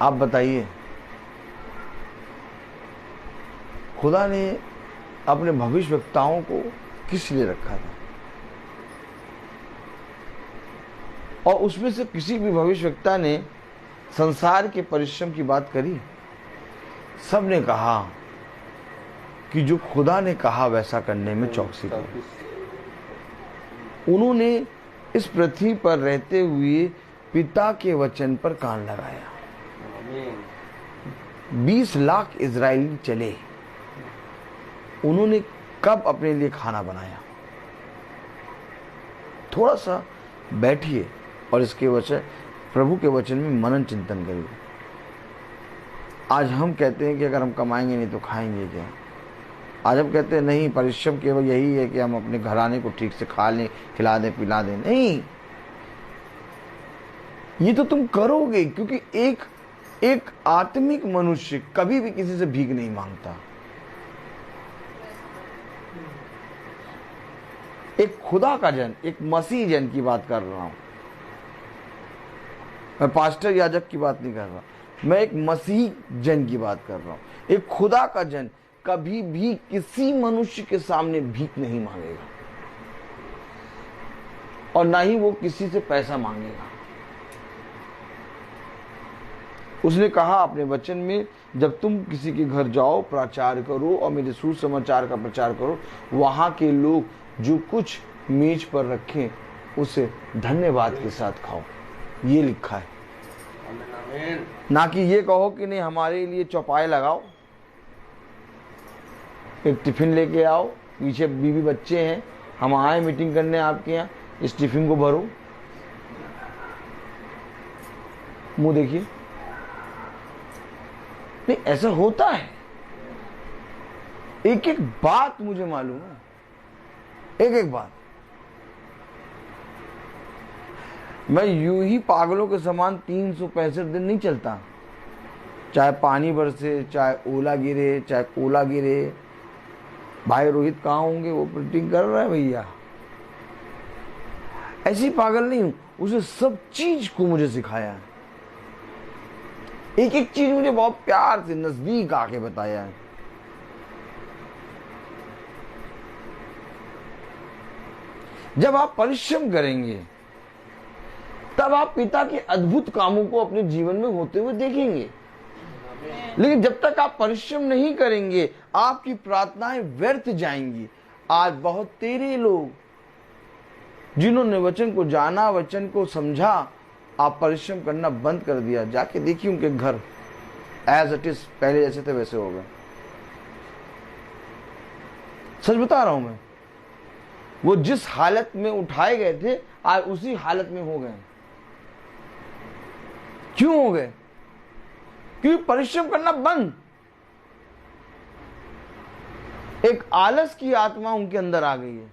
आप बताइए, खुदा ने अपने भविष्यवक्ताओं को किस लिए रखा था? और उसमें से किसी भी भविष्यवक्ता ने संसार के परिश्रम की बात करी? सब ने कहा कि जो खुदा ने कहा वैसा करने में चौकसी करो। उन्होंने इस पृथ्वी पर रहते हुए पिता के वचन पर कान लगाया। 20 लाख इजरायली चले, उन्होंने कब अपने लिए खाना बनाया? थोड़ा सा बैठिए और इसके वचन, प्रभु के वचन में मनन चिंतन करिए। आज हम कहते हैं कि अगर हम कमाएंगे नहीं तो खाएंगे क्या? आज हम कहते हैं नहीं, परिश्रम केवल यही है कि हम अपने घराने को ठीक से खा लें, खिला दें, पिला दें। नहीं, ये तो तुम करोगे, क्योंकि एक आत्मिक मनुष्य कभी भी किसी से भीख नहीं मांगता। एक खुदा का जन, एक मसीह जन की बात कर रहा हूं मैं, पास्टर याजक की बात नहीं कर रहा, मैं एक मसीह जन की बात कर रहा हूं। एक खुदा का जन कभी भी किसी मनुष्य के सामने भीख नहीं मांगेगा, और ना ही वो किसी से पैसा मांगेगा। उसने कहा अपने वचन में, जब तुम किसी के घर जाओ प्रचार करो और मेरे सुसमाचार का प्रचार करो, वहां के लोग जो कुछ मेज पर रखें उसे धन्यवाद के साथ खाओ। ये लिखा है, ना कि ये कहो कि नहीं हमारे लिए चौपाए लगाओ, एक टिफिन लेके आओ, पीछे बीवी बच्चे हैं, हम आए मीटिंग करने आपके यहाँ, इस टिफिन को भरो। मुंह देखिए, नहीं ऐसा होता है। एक एक बात मुझे मालूम है, एक एक बात। मैं यूं ही पागलों के समान 365 दिन नहीं चलता, चाहे पानी बरसे, चाहे ओला गिरे, चाहे कोला गिरे। भाई रोहित कहाँ होंगे, वो प्रिंटिंग कर रहे हैं भैया। ऐसी पागल नहीं हूं, उसे सब चीज को मुझे सिखाया है। एक एक चीज मुझे बहुत प्यार से नजदीक आके बताया है। जब आप परिश्रम करेंगे तब आप पिता के अद्भुत कामों को अपने जीवन में होते हुए देखेंगे। लेकिन जब तक आप परिश्रम नहीं करेंगे आपकी प्रार्थनाएं व्यर्थ जाएंगी। आज बहुत तेरे लोग जिन्होंने वचन को जाना, वचन को समझा, आप परिश्रम करना बंद कर दिया। जाके देखिए उनके घर एज इट इज, पहले जैसे थे वैसे हो गए। सच बता रहा हूं मैं, वो जिस हालत में उठाए गए थे आज उसी हालत में हो गए। क्यों हो गए? क्योंकि परिश्रम करना बंद। एक आलस की आत्मा उनके अंदर आ गई है।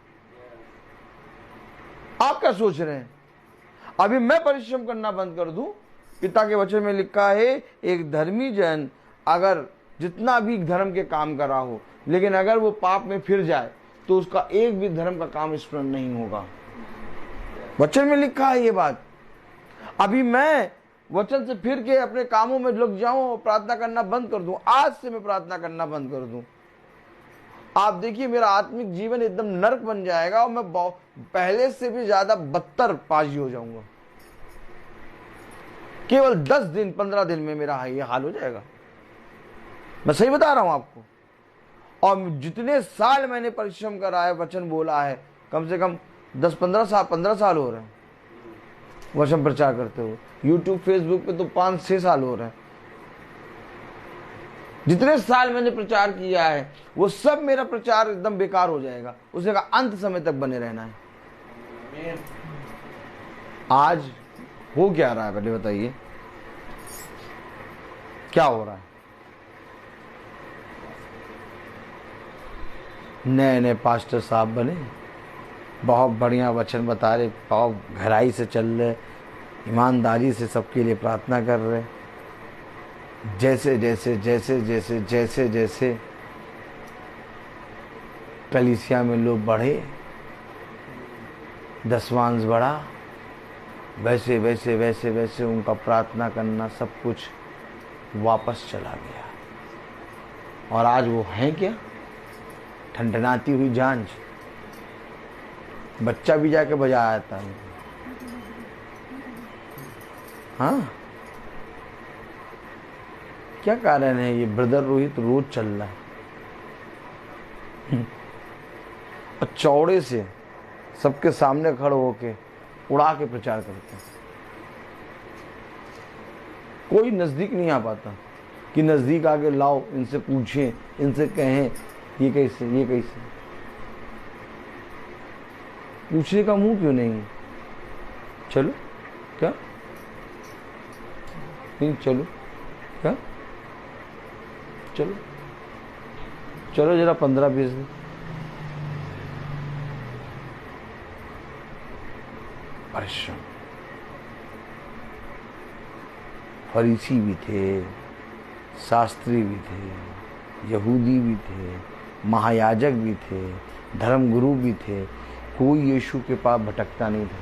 आप क्या सोच रहे हैं? अभी मैं परिश्रम करना बंद कर दूं? पिता के वचन में लिखा है, एक धर्मी जन अगर जितना भी धर्म के काम करा हो, लेकिन अगर वो पाप में फिर जाए तो उसका एक भी धर्म का काम स्मरण नहीं होगा। वचन में लिखा है ये बात। अभी मैं वचन से फिर के अपने कामों में लग जाऊं और प्रार्थना करना बंद कर दूं, आज से मैं प्रार्थना करना बंद कर दूं, आप देखिए मेरा आत्मिक जीवन एकदम नरक बन जाएगा और मैं पहले से भी ज्यादा बदतर पाजी हो जाऊंगा। केवल 10 दिन 15 दिन में मेरा ये हाल हो जाएगा। मैं सही बता रहा हूं आपको। और जितने साल मैंने परिश्रम करा है, वचन बोला है, कम से कम 15 साल हो रहे हैं वचन प्रचार करते हुए। यूट्यूब फेसबुक पे तो 5-6 साल हो रहे हैं। जितने साल मैंने प्रचार किया है वो सब मेरा प्रचार एकदम बेकार हो जाएगा। उसे का अंत समय तक बने रहना है। आज हो क्या रहा है पहले बताइए, क्या हो रहा है? नए नए पास्टर साहब बने, बहुत बढ़िया वचन बता रहे, बहुत गहराई से चल रहे, ईमानदारी से सबके लिए प्रार्थना कर रहे। जैसे जैसे जैसे जैसे जैसे जैसे कलीसिया में लोग बढ़े, दसवांश बढ़ा, वैसे वैसे वैसे वैसे उनका प्रार्थना करना सब कुछ वापस चला गया। और आज वो है क्या? ठंडनाती हुई जांच। बच्चा भी जाके बजा आता है। हाँ, क्या कारण है? ये ब्रदर रोहित रोज चल रहा है और चौड़े से सबके सामने खड़े होके उड़ा के प्रचार करते हैं। कोई नजदीक नहीं आ पाता कि नजदीक आके लाओ, इनसे पूछें, इनसे कहें ये कैसे, ये कैसे। पूछने का मुंह क्यों नहीं? चलो क्या नहीं, चलो क्या, चलो चलो जरा 15-20 दिन। परिश्रम। फरीसी भी थे, शास्त्री भी थे, यहूदी भी थे, महायाजक भी थे, धर्मगुरु भी थे। कोई यीशु के पास भटकता नहीं था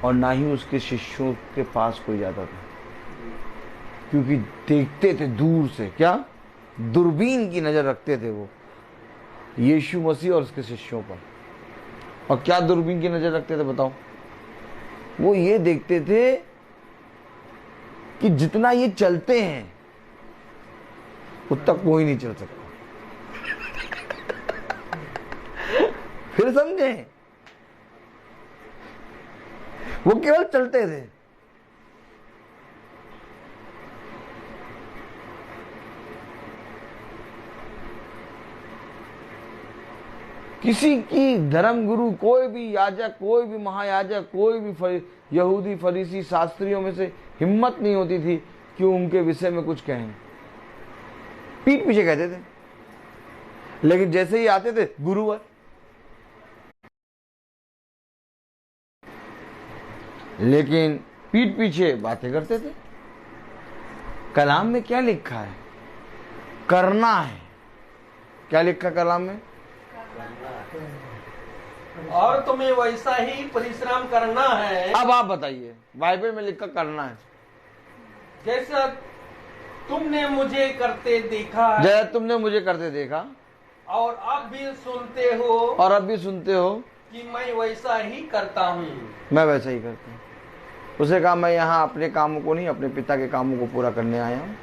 और ना ही उसके शिष्यों के पास कोई जाता था, क्योंकि देखते थे दूर से। क्या? दूरबीन की नजर रखते थे वो यीशु मसीह और उसके शिष्यों पर। और क्या दूरबीन की नजर रखते थे बताओ? वो ये देखते थे कि जितना ये चलते हैं उतना कोई नहीं चल सकता। फिर समझे? वो केवल चलते थे। किसी की धर्मगुरु, कोई भी याजक, कोई भी महायाजक, कोई भी यहूदी फरीसी शास्त्रियों में से हिम्मत नहीं होती थी कि उनके विषय में कुछ कहें। पीठ पीछे कहते थे, लेकिन जैसे ही आते थे गुरुवर, लेकिन पीठ पीछे बातें करते थे। कलाम में क्या लिखा है? करना है। क्या लिखा कलाम में? और तुम्हें वैसा ही परिश्रम करना है। अब आप बताइए, बाइबल में लिखा करना है। जैसा तुमने मुझे करते देखा है, जैसा तुमने मुझे करते देखा और अब भी सुनते हो, और अब भी सुनते हो कि मैं वैसा ही करता हूँ। मैं वैसा ही करता हूँ। उसे कहा, मैं यहाँ अपने कामों को नहीं, अपने पिता के कामों को पूरा करने आया हूँ।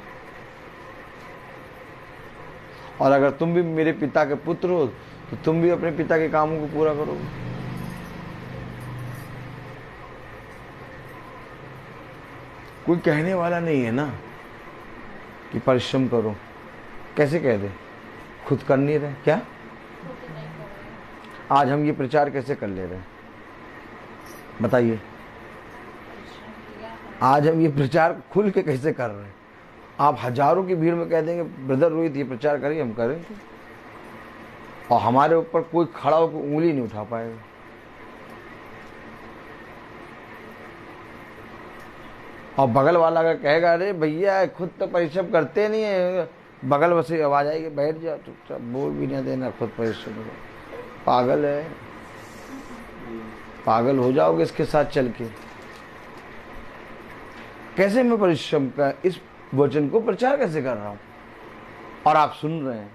और अगर तुम भी मेरे पिता के पुत्र हो तो तुम भी अपने पिता के कामों को पूरा करोगे। कोई कहने वाला नहीं है ना कि परिश्रम करो। कैसे कह दे? खुद कर नहीं रहे क्या? आज हम ये प्रचार कैसे कर ले रहे हैं बताइए? आज हम ये प्रचार खुल के कैसे कर रहे हैं? आप हजारों की भीड़ में कह देंगे ब्रदर रोहित ये प्रचार करिए, हम करेंगे, और हमारे ऊपर कोई खड़ा होकर उंगली नहीं उठा पाएगा। और बगल वाला अगर कहेगा अरे भैया खुद तो परिश्रम करते नहीं है, बगल में से आवाज आएगी बैठ जाओ चुपचाप, बोल भी नहीं देना, खुद परिश्रम करो। पागल है, पागल हो जाओगे इसके साथ चल के। कैसे मैं परिश्रम का इस वचन को प्रचार कैसे कर रहा हूं और आप सुन रहे हैं?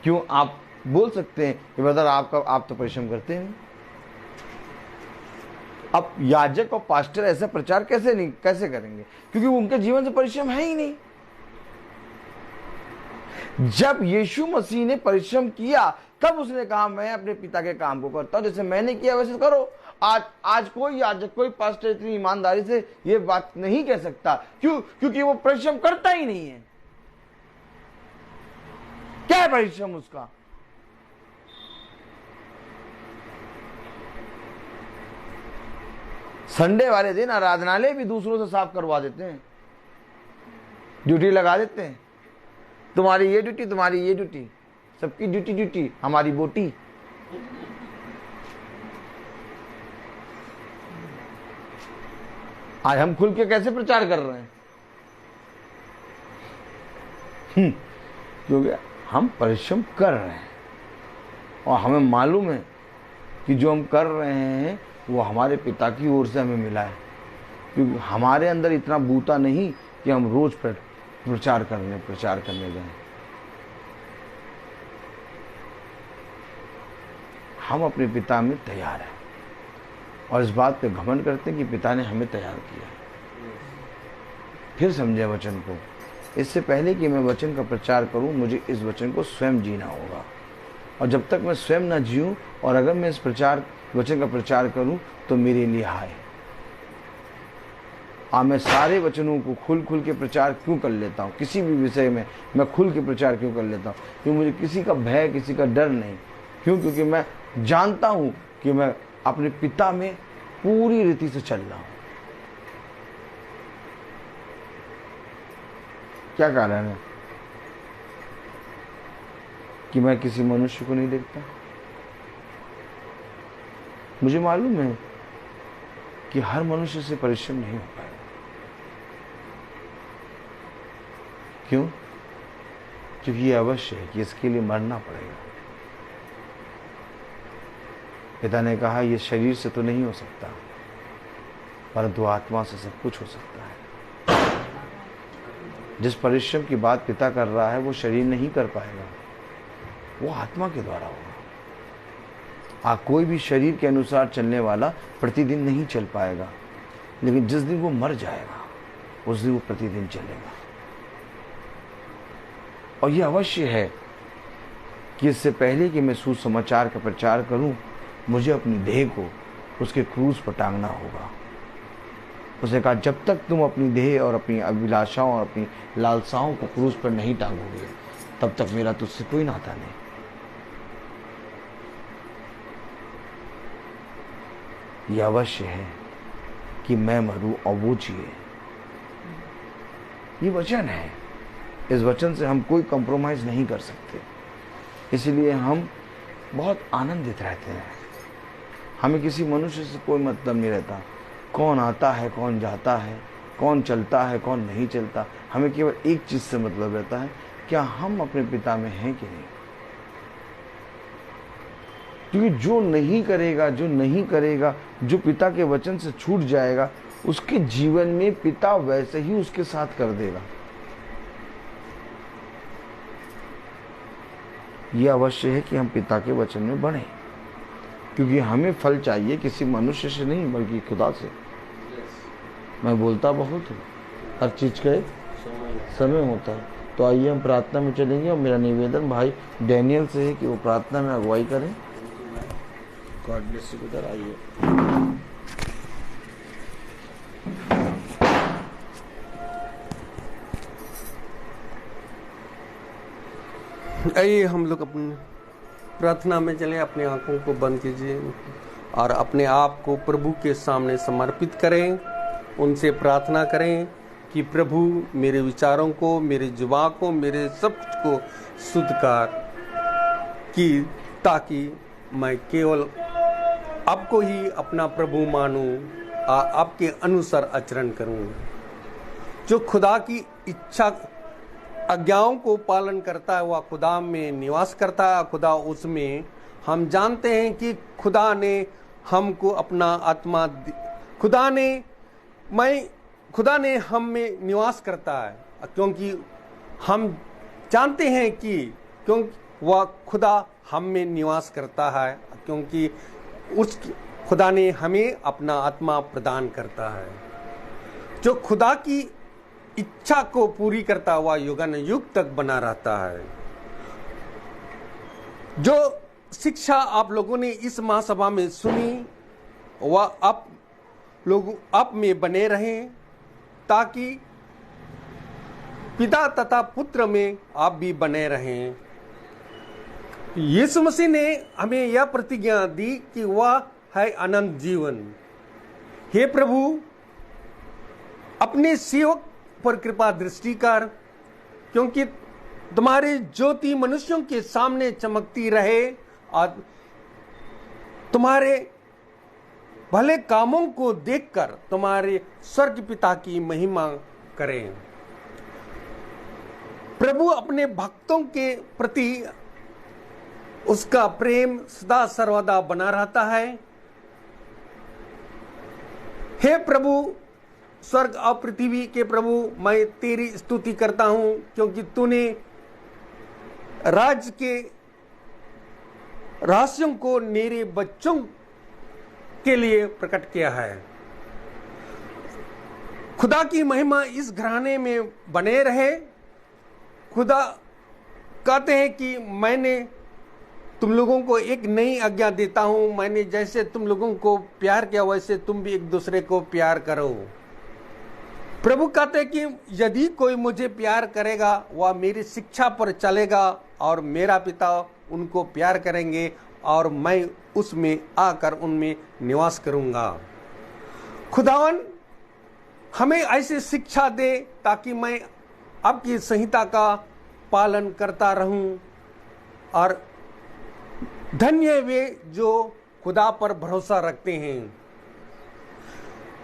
क्यों? आप बोल सकते हैं कि ब्रदर आप तो परिश्रम करते हैं। अब याजक और पास्टर ऐसा प्रचार कैसे करेंगे? क्योंकि उनके जीवन से परिश्रम है ही नहीं। जब यीशु मसीह ने परिश्रम किया तब उसने कहा मैं अपने पिता के काम को करता हूं, जैसे मैंने किया वैसे करो। आज कोई याजक, कोई पास्टर इतनी ईमानदारी से ये बात नहीं कह सकता। क्यों? क्योंकि वो परिश्रम करता ही नहीं है। क्या है परिश्रम उसका? संडे वाले दिन आराधनालय भी दूसरों से साफ करवा देते हैं, ड्यूटी लगा देते हैं। तुम्हारी ये ड्यूटी, तुम्हारी ये ड्यूटी, सबकी ड्यूटी, हमारी बोटी। आज हम खुल के कैसे प्रचार कर रहे हैं? क्योंकि हम परिश्रम कर रहे हैं और हमें मालूम है कि जो हम कर रहे हैं वो हमारे पिता की ओर से हमें मिला है। क्योंकि हमारे अंदर इतना बूता नहीं कि हम रोज प्रचार करने जाएं। हम अपने पिता में तैयार हैं और इस बात पे घमंड करते हैं कि पिता ने हमें तैयार किया। फिर समझे वचन को। इससे पहले कि मैं वचन का प्रचार करूं, मुझे इस वचन को स्वयं जीना होगा। और जब तक मैं स्वयं ना जीऊं और अगर मैं इस वचन का प्रचार करूं तो मेरे लिए हाय। मैं सारे वचनों को खुल के प्रचार क्यों कर लेता हूं? किसी भी विषय में मैं खुल के प्रचार क्यों कर लेता हूं? क्योंकि मुझे किसी का भय, किसी का डर नहीं। क्यों? क्योंकि मैं जानता हूं कि मैं अपने पिता में पूरी रीति से चल रहा हूं। क्या कारण है कि मैं किसी मनुष्य को नहीं देखता? मुझे मालूम है कि हर मनुष्य से परिश्रम नहीं हो पाएगा। क्यों? क्योंकि ये अवश्य है कि इसके लिए मरना पड़ेगा। पिता ने कहा ये शरीर से तो नहीं हो सकता, परंतु आत्मा से सब कुछ हो सकता है। जिस परिश्रम की बात पिता कर रहा है वो शरीर नहीं कर पाएगा, वो आत्मा के द्वारा होगा। कोई भी शरीर के अनुसार चलने वाला प्रतिदिन नहीं चल पाएगा, लेकिन जिस दिन वो मर जाएगा उस दिन वो प्रतिदिन चलेगा। और ये अवश्य है कि इससे पहले कि मैं सुसमाचार का प्रचार करूं, मुझे अपनी देह को उसके क्रूस पर टांगना होगा। उसने कहा जब तक तुम अपनी देह और अपनी अभिलाषाओं और अपनी लालसाओं को क्रूस पर नहीं टांगोगे तब तक मेरा तुझसे कोई नाता नहीं। यह अवश्य है कि मैं मरूं और वो जिए। ये वचन है। इस वचन से हम कोई कंप्रोमाइज नहीं कर सकते, इसलिए हम बहुत आनंदित रहते हैं। हमें किसी मनुष्य से कोई मतलब नहीं रहता। कौन आता है, कौन जाता है, कौन चलता है, कौन नहीं चलता, हमें केवल एक चीज से मतलब रहता है, क्या हम अपने पिता में हैं कि नहीं। क्योंकि जो नहीं करेगा, जो पिता के वचन से छूट जाएगा, उसके जीवन में पिता वैसे ही उसके साथ कर देगा। यह अवश्य है कि हम पिता के वचन में बढ़ें, क्योंकि हमें फल चाहिए किसी मनुष्य से नहीं बल्कि खुदा से। मैं बोलता बहुत हूँ, हर चीज का एक समय होता है। तो आइए हम प्रार्थना में चलेंगे, और मेरा निवेदन भाई डैनियल से है कि वो प्रार्थना में अगुवाई करें। God bless you brother. आइए। आइए हम लोग अपनी प्रार्थना में चले, अपनी आंखों को बंद कीजिए और अपने आप को प्रभु के सामने समर्पित करें। उनसे प्रार्थना करें कि प्रभु मेरे विचारों को, मेरे जुबान को, मेरे सब कुछ को शुद्ध कर, कि ताकि मैं केवल आपको ही अपना प्रभु मानूं, आपके अनुसार आचरण करूं। जो खुदा की इच्छा आज्ञाओं को पालन करता है वह खुदा में निवास करता है, खुदा उसमें। हम जानते हैं कि खुदा ने हमको अपना आत्मा, खुदा ने हम में निवास करता है, क्योंकि हम जानते हैं कि क्योंकि वह खुदा हम में निवास करता है, क्योंकि उस खुदा ने हमें अपना आत्मा प्रदान करता है। जो खुदा की इच्छा को पूरी करता हुआ युगन युग तक बना रहता है। जो शिक्षा आप लोगों ने इस महासभा में सुनी वह आप लोग आप में बने रहें, ताकि पिता तथा पुत्र में आप भी बने रहें। यीशु मसीह ने हमें यह प्रतिज्ञा दी कि वह है अनंत जीवन। हे प्रभु, अपने सेवक पर कृपा दृष्टि कर, क्योंकि तुम्हारी ज्योति मनुष्यों के सामने चमकती रहे और तुम्हारे भले कामों को देखकर तुम्हारे स्वर्ग पिता की महिमा करें। प्रभु अपने भक्तों के प्रति उसका प्रेम सदा सर्वदा बना रहता है। हे प्रभु, स्वर्ग और पृथ्वी के प्रभु, मैं तेरी स्तुति करता हूं, क्योंकि तूने राज्य के रहस्यों को मेरे बच्चों के लिए प्रकट किया है। खुदा की महिमा इस घराने में बने रहे। खुदा कहते हैं कि मैंने तुम लोगों को एक नई आज्ञा देता हूं, मैंने जैसे तुम लोगों को प्यार किया वैसे तुम भी एक दूसरे को प्यार करो। प्रभु कहते हैं कि यदि कोई मुझे प्यार करेगा वह मेरी शिक्षा पर चलेगा, और मेरा पिता उनको प्यार करेंगे और मैं उसमें आकर उनमें निवास करूंगा। खुदावन हमें ऐसी शिक्षा दे ताकि मैं आपकी संहिता का पालन करता रहूं, और धन्य वे जो खुदा पर भरोसा रखते हैं।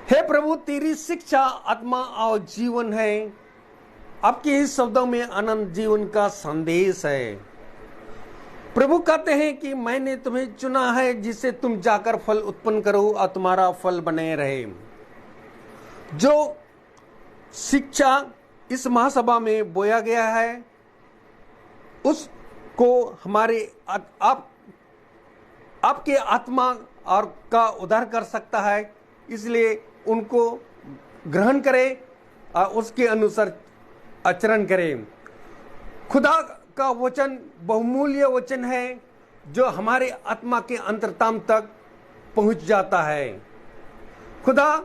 हे प्रभु, तेरी शिक्षा आत्मा और जीवन है। आपके इस शब्दों में अनंत जीवन का संदेश है। प्रभु कहते हैं कि मैंने तुम्हें चुना है जिससे तुम जाकर फल उत्पन्न करो और तुम्हारा फल बने रहे। जो शिक्षा इस महासभा में बोया गया है उसको हमारे आपके आत्मा और का उद्धार कर सकता है, इसलिए उनको ग्रहण करें और उसके अनुसार आचरण करें। खुदा का वचन बहुमूल्य वचन है जो हमारे आत्मा के अंतरतम तक पहुंच जाता है। खुदा,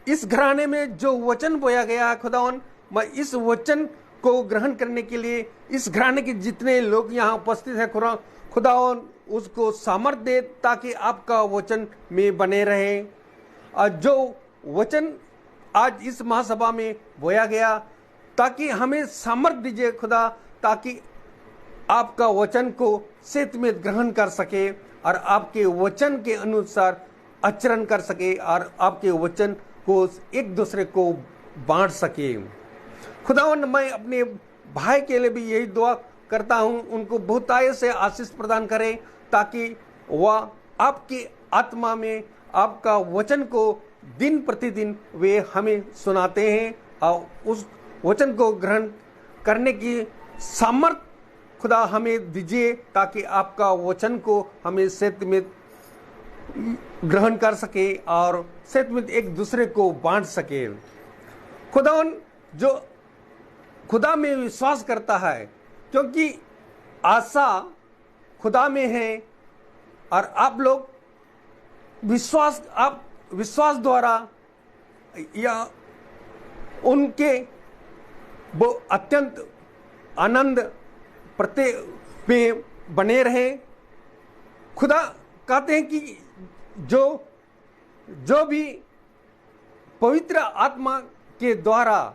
इस घराने में जो वचन बोया गया है खुदावन, मैं इस वचन को ग्रहण करने के लिए इस घराने के जितने लोग यहाँ उपस्थित हैं खुदावन उसको सामर्थ्य दे ताकि आपका वचन में बने रहे। और जो वचन आज इस महासभा में बोया गया ताकि हमें सामर्थ्य दीजिए खुदा, ताकि आपका वचन को सेत में ग्रहण कर सके और आपके वचन के अनुसार आचरण कर सके और आपके वचन को एक दूसरे को बांट सके। खुदावन मैं अपने भाई के लिए भी यही दुआ करता हूं, उनको बहुतायत से आशीष प्रदान करें, ताकि वह आपकी आत्मा में आपका वचन को दिन प्रतिदिन वे हमें सुनाते हैं और उस वचन को ग्रहण करने की सामर्थ्य खुदा हमें दीजिए, ताकि आपका वचन को हमें सत्य में ग्रहण कर सके और सत्य में एक दूसरे को बांट सके। खुदावन जो खुदा में विश्वास करता है, क्योंकि आशा खुदा में है, और आप लोग विश्वास द्वारा या उनके वो अत्यंत आनंद प्रत्येक में बने रहे। खुदा कहते हैं कि जो भी पवित्र आत्मा के द्वारा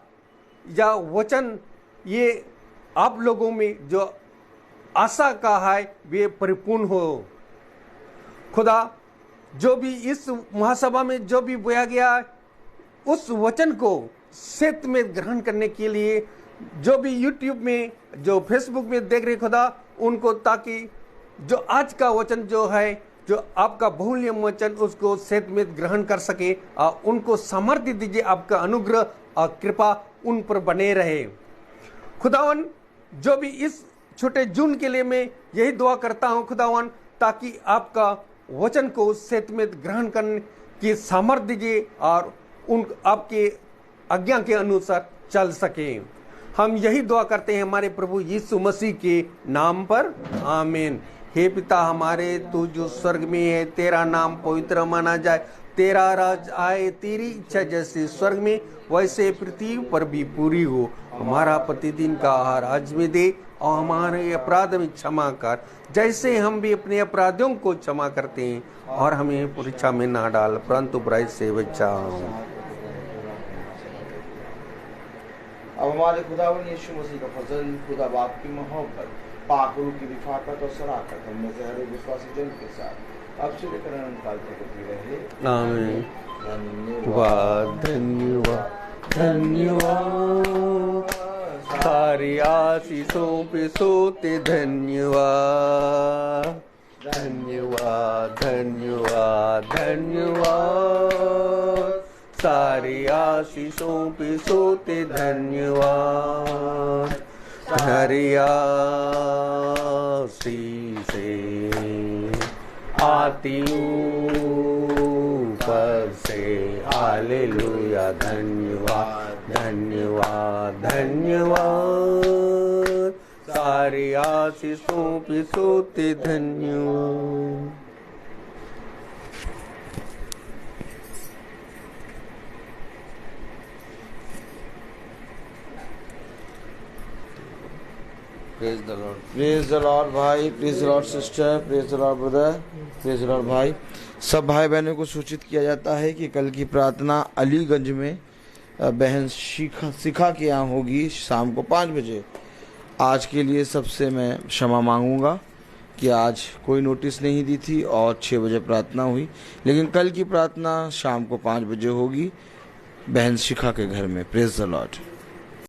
या वचन ये आप लोगों में जो आशा का है वे परिपूर्ण हो। खुदा जो भी इस महासभा में जो भी बोया गया उस वचन को सत्य में ग्रहण करने के लिए जो भी YouTube में जो फेसबुक में देख रहे खुदा उनको, ताकि जो आज का वचन जो है जो आपका बहुमूल्य वचन उसको सत्य में ग्रहण कर सके और उनको सामर्थ्य दीजिए, आपका अनुग्रह और कृपा उन पर बने रहे। खुदावन जो भी इस छोटे जून के लिए मैं यही दुआ करता हूं खुदावन, ताकि आपका वचन को सत्य में ग्रहण करने की सामर्थ्य दीजिए और उन आपके आज्ञा के अनुसार चल सके। हम यही दुआ करते हैं हमारे प्रभु यीशु मसीह के नाम पर, आमीन। हे पिता हमारे, तू जो स्वर्ग में है, तेरा नाम पवित्र माना जाए, तेरा राज आए, तेरी इच्छा जैसे स्वर्ग में वैसे पृथ्वी पर भी पूरी हो। हमारा प्रतिदिन का आहार आज में दे और हमारे अपराध में क्षमा कर, जैसे हम भी अपने अपराधियों को क्षमा करते हैं, और हमें परीक्षा में ना डाल परंतु बुराई से बचा। अब हमारे खुदावन यीशु मसीह का फजल, खुदा बाप की मोहब्बत, पाक रूह की रिफाकत और शराकत हम में से हर एक विश्वासी जन के साथ अब से लेकर अनंत काल तक होती रहे, आमीन। धन्यवाद। धन्यवाद धन्यवाद, सारी आशीषों पे सोते धन्यवाद। धन्यवाद धन्यवाद धन्यवाद, सारी आशीषों पे सोते धन्यवाद। हरी आशीषें आती ऊपर से, हालेलुया। धन्यवाद धन्यवाद धन्यवाद, सारी आशीषों पे सोते धन्यवाद। Praise the lord. Praise the lord भाई, praise the lord sister, praise the lord brother, praise the lord भाई। सब भाई बहनों को सूचित किया जाता है कि कल की प्रार्थना अलीगंज में बहन शिखा के यहाँ होगी शाम को 5 बजे। आज के लिए सबसे मैं क्षमा मांगूंगा कि आज कोई नोटिस नहीं दी थी और 6 बजे प्रार्थना हुई, लेकिन कल की प्रार्थना शाम को 5 बजे होगी बहन शिखा के घर में। Praise the Lord.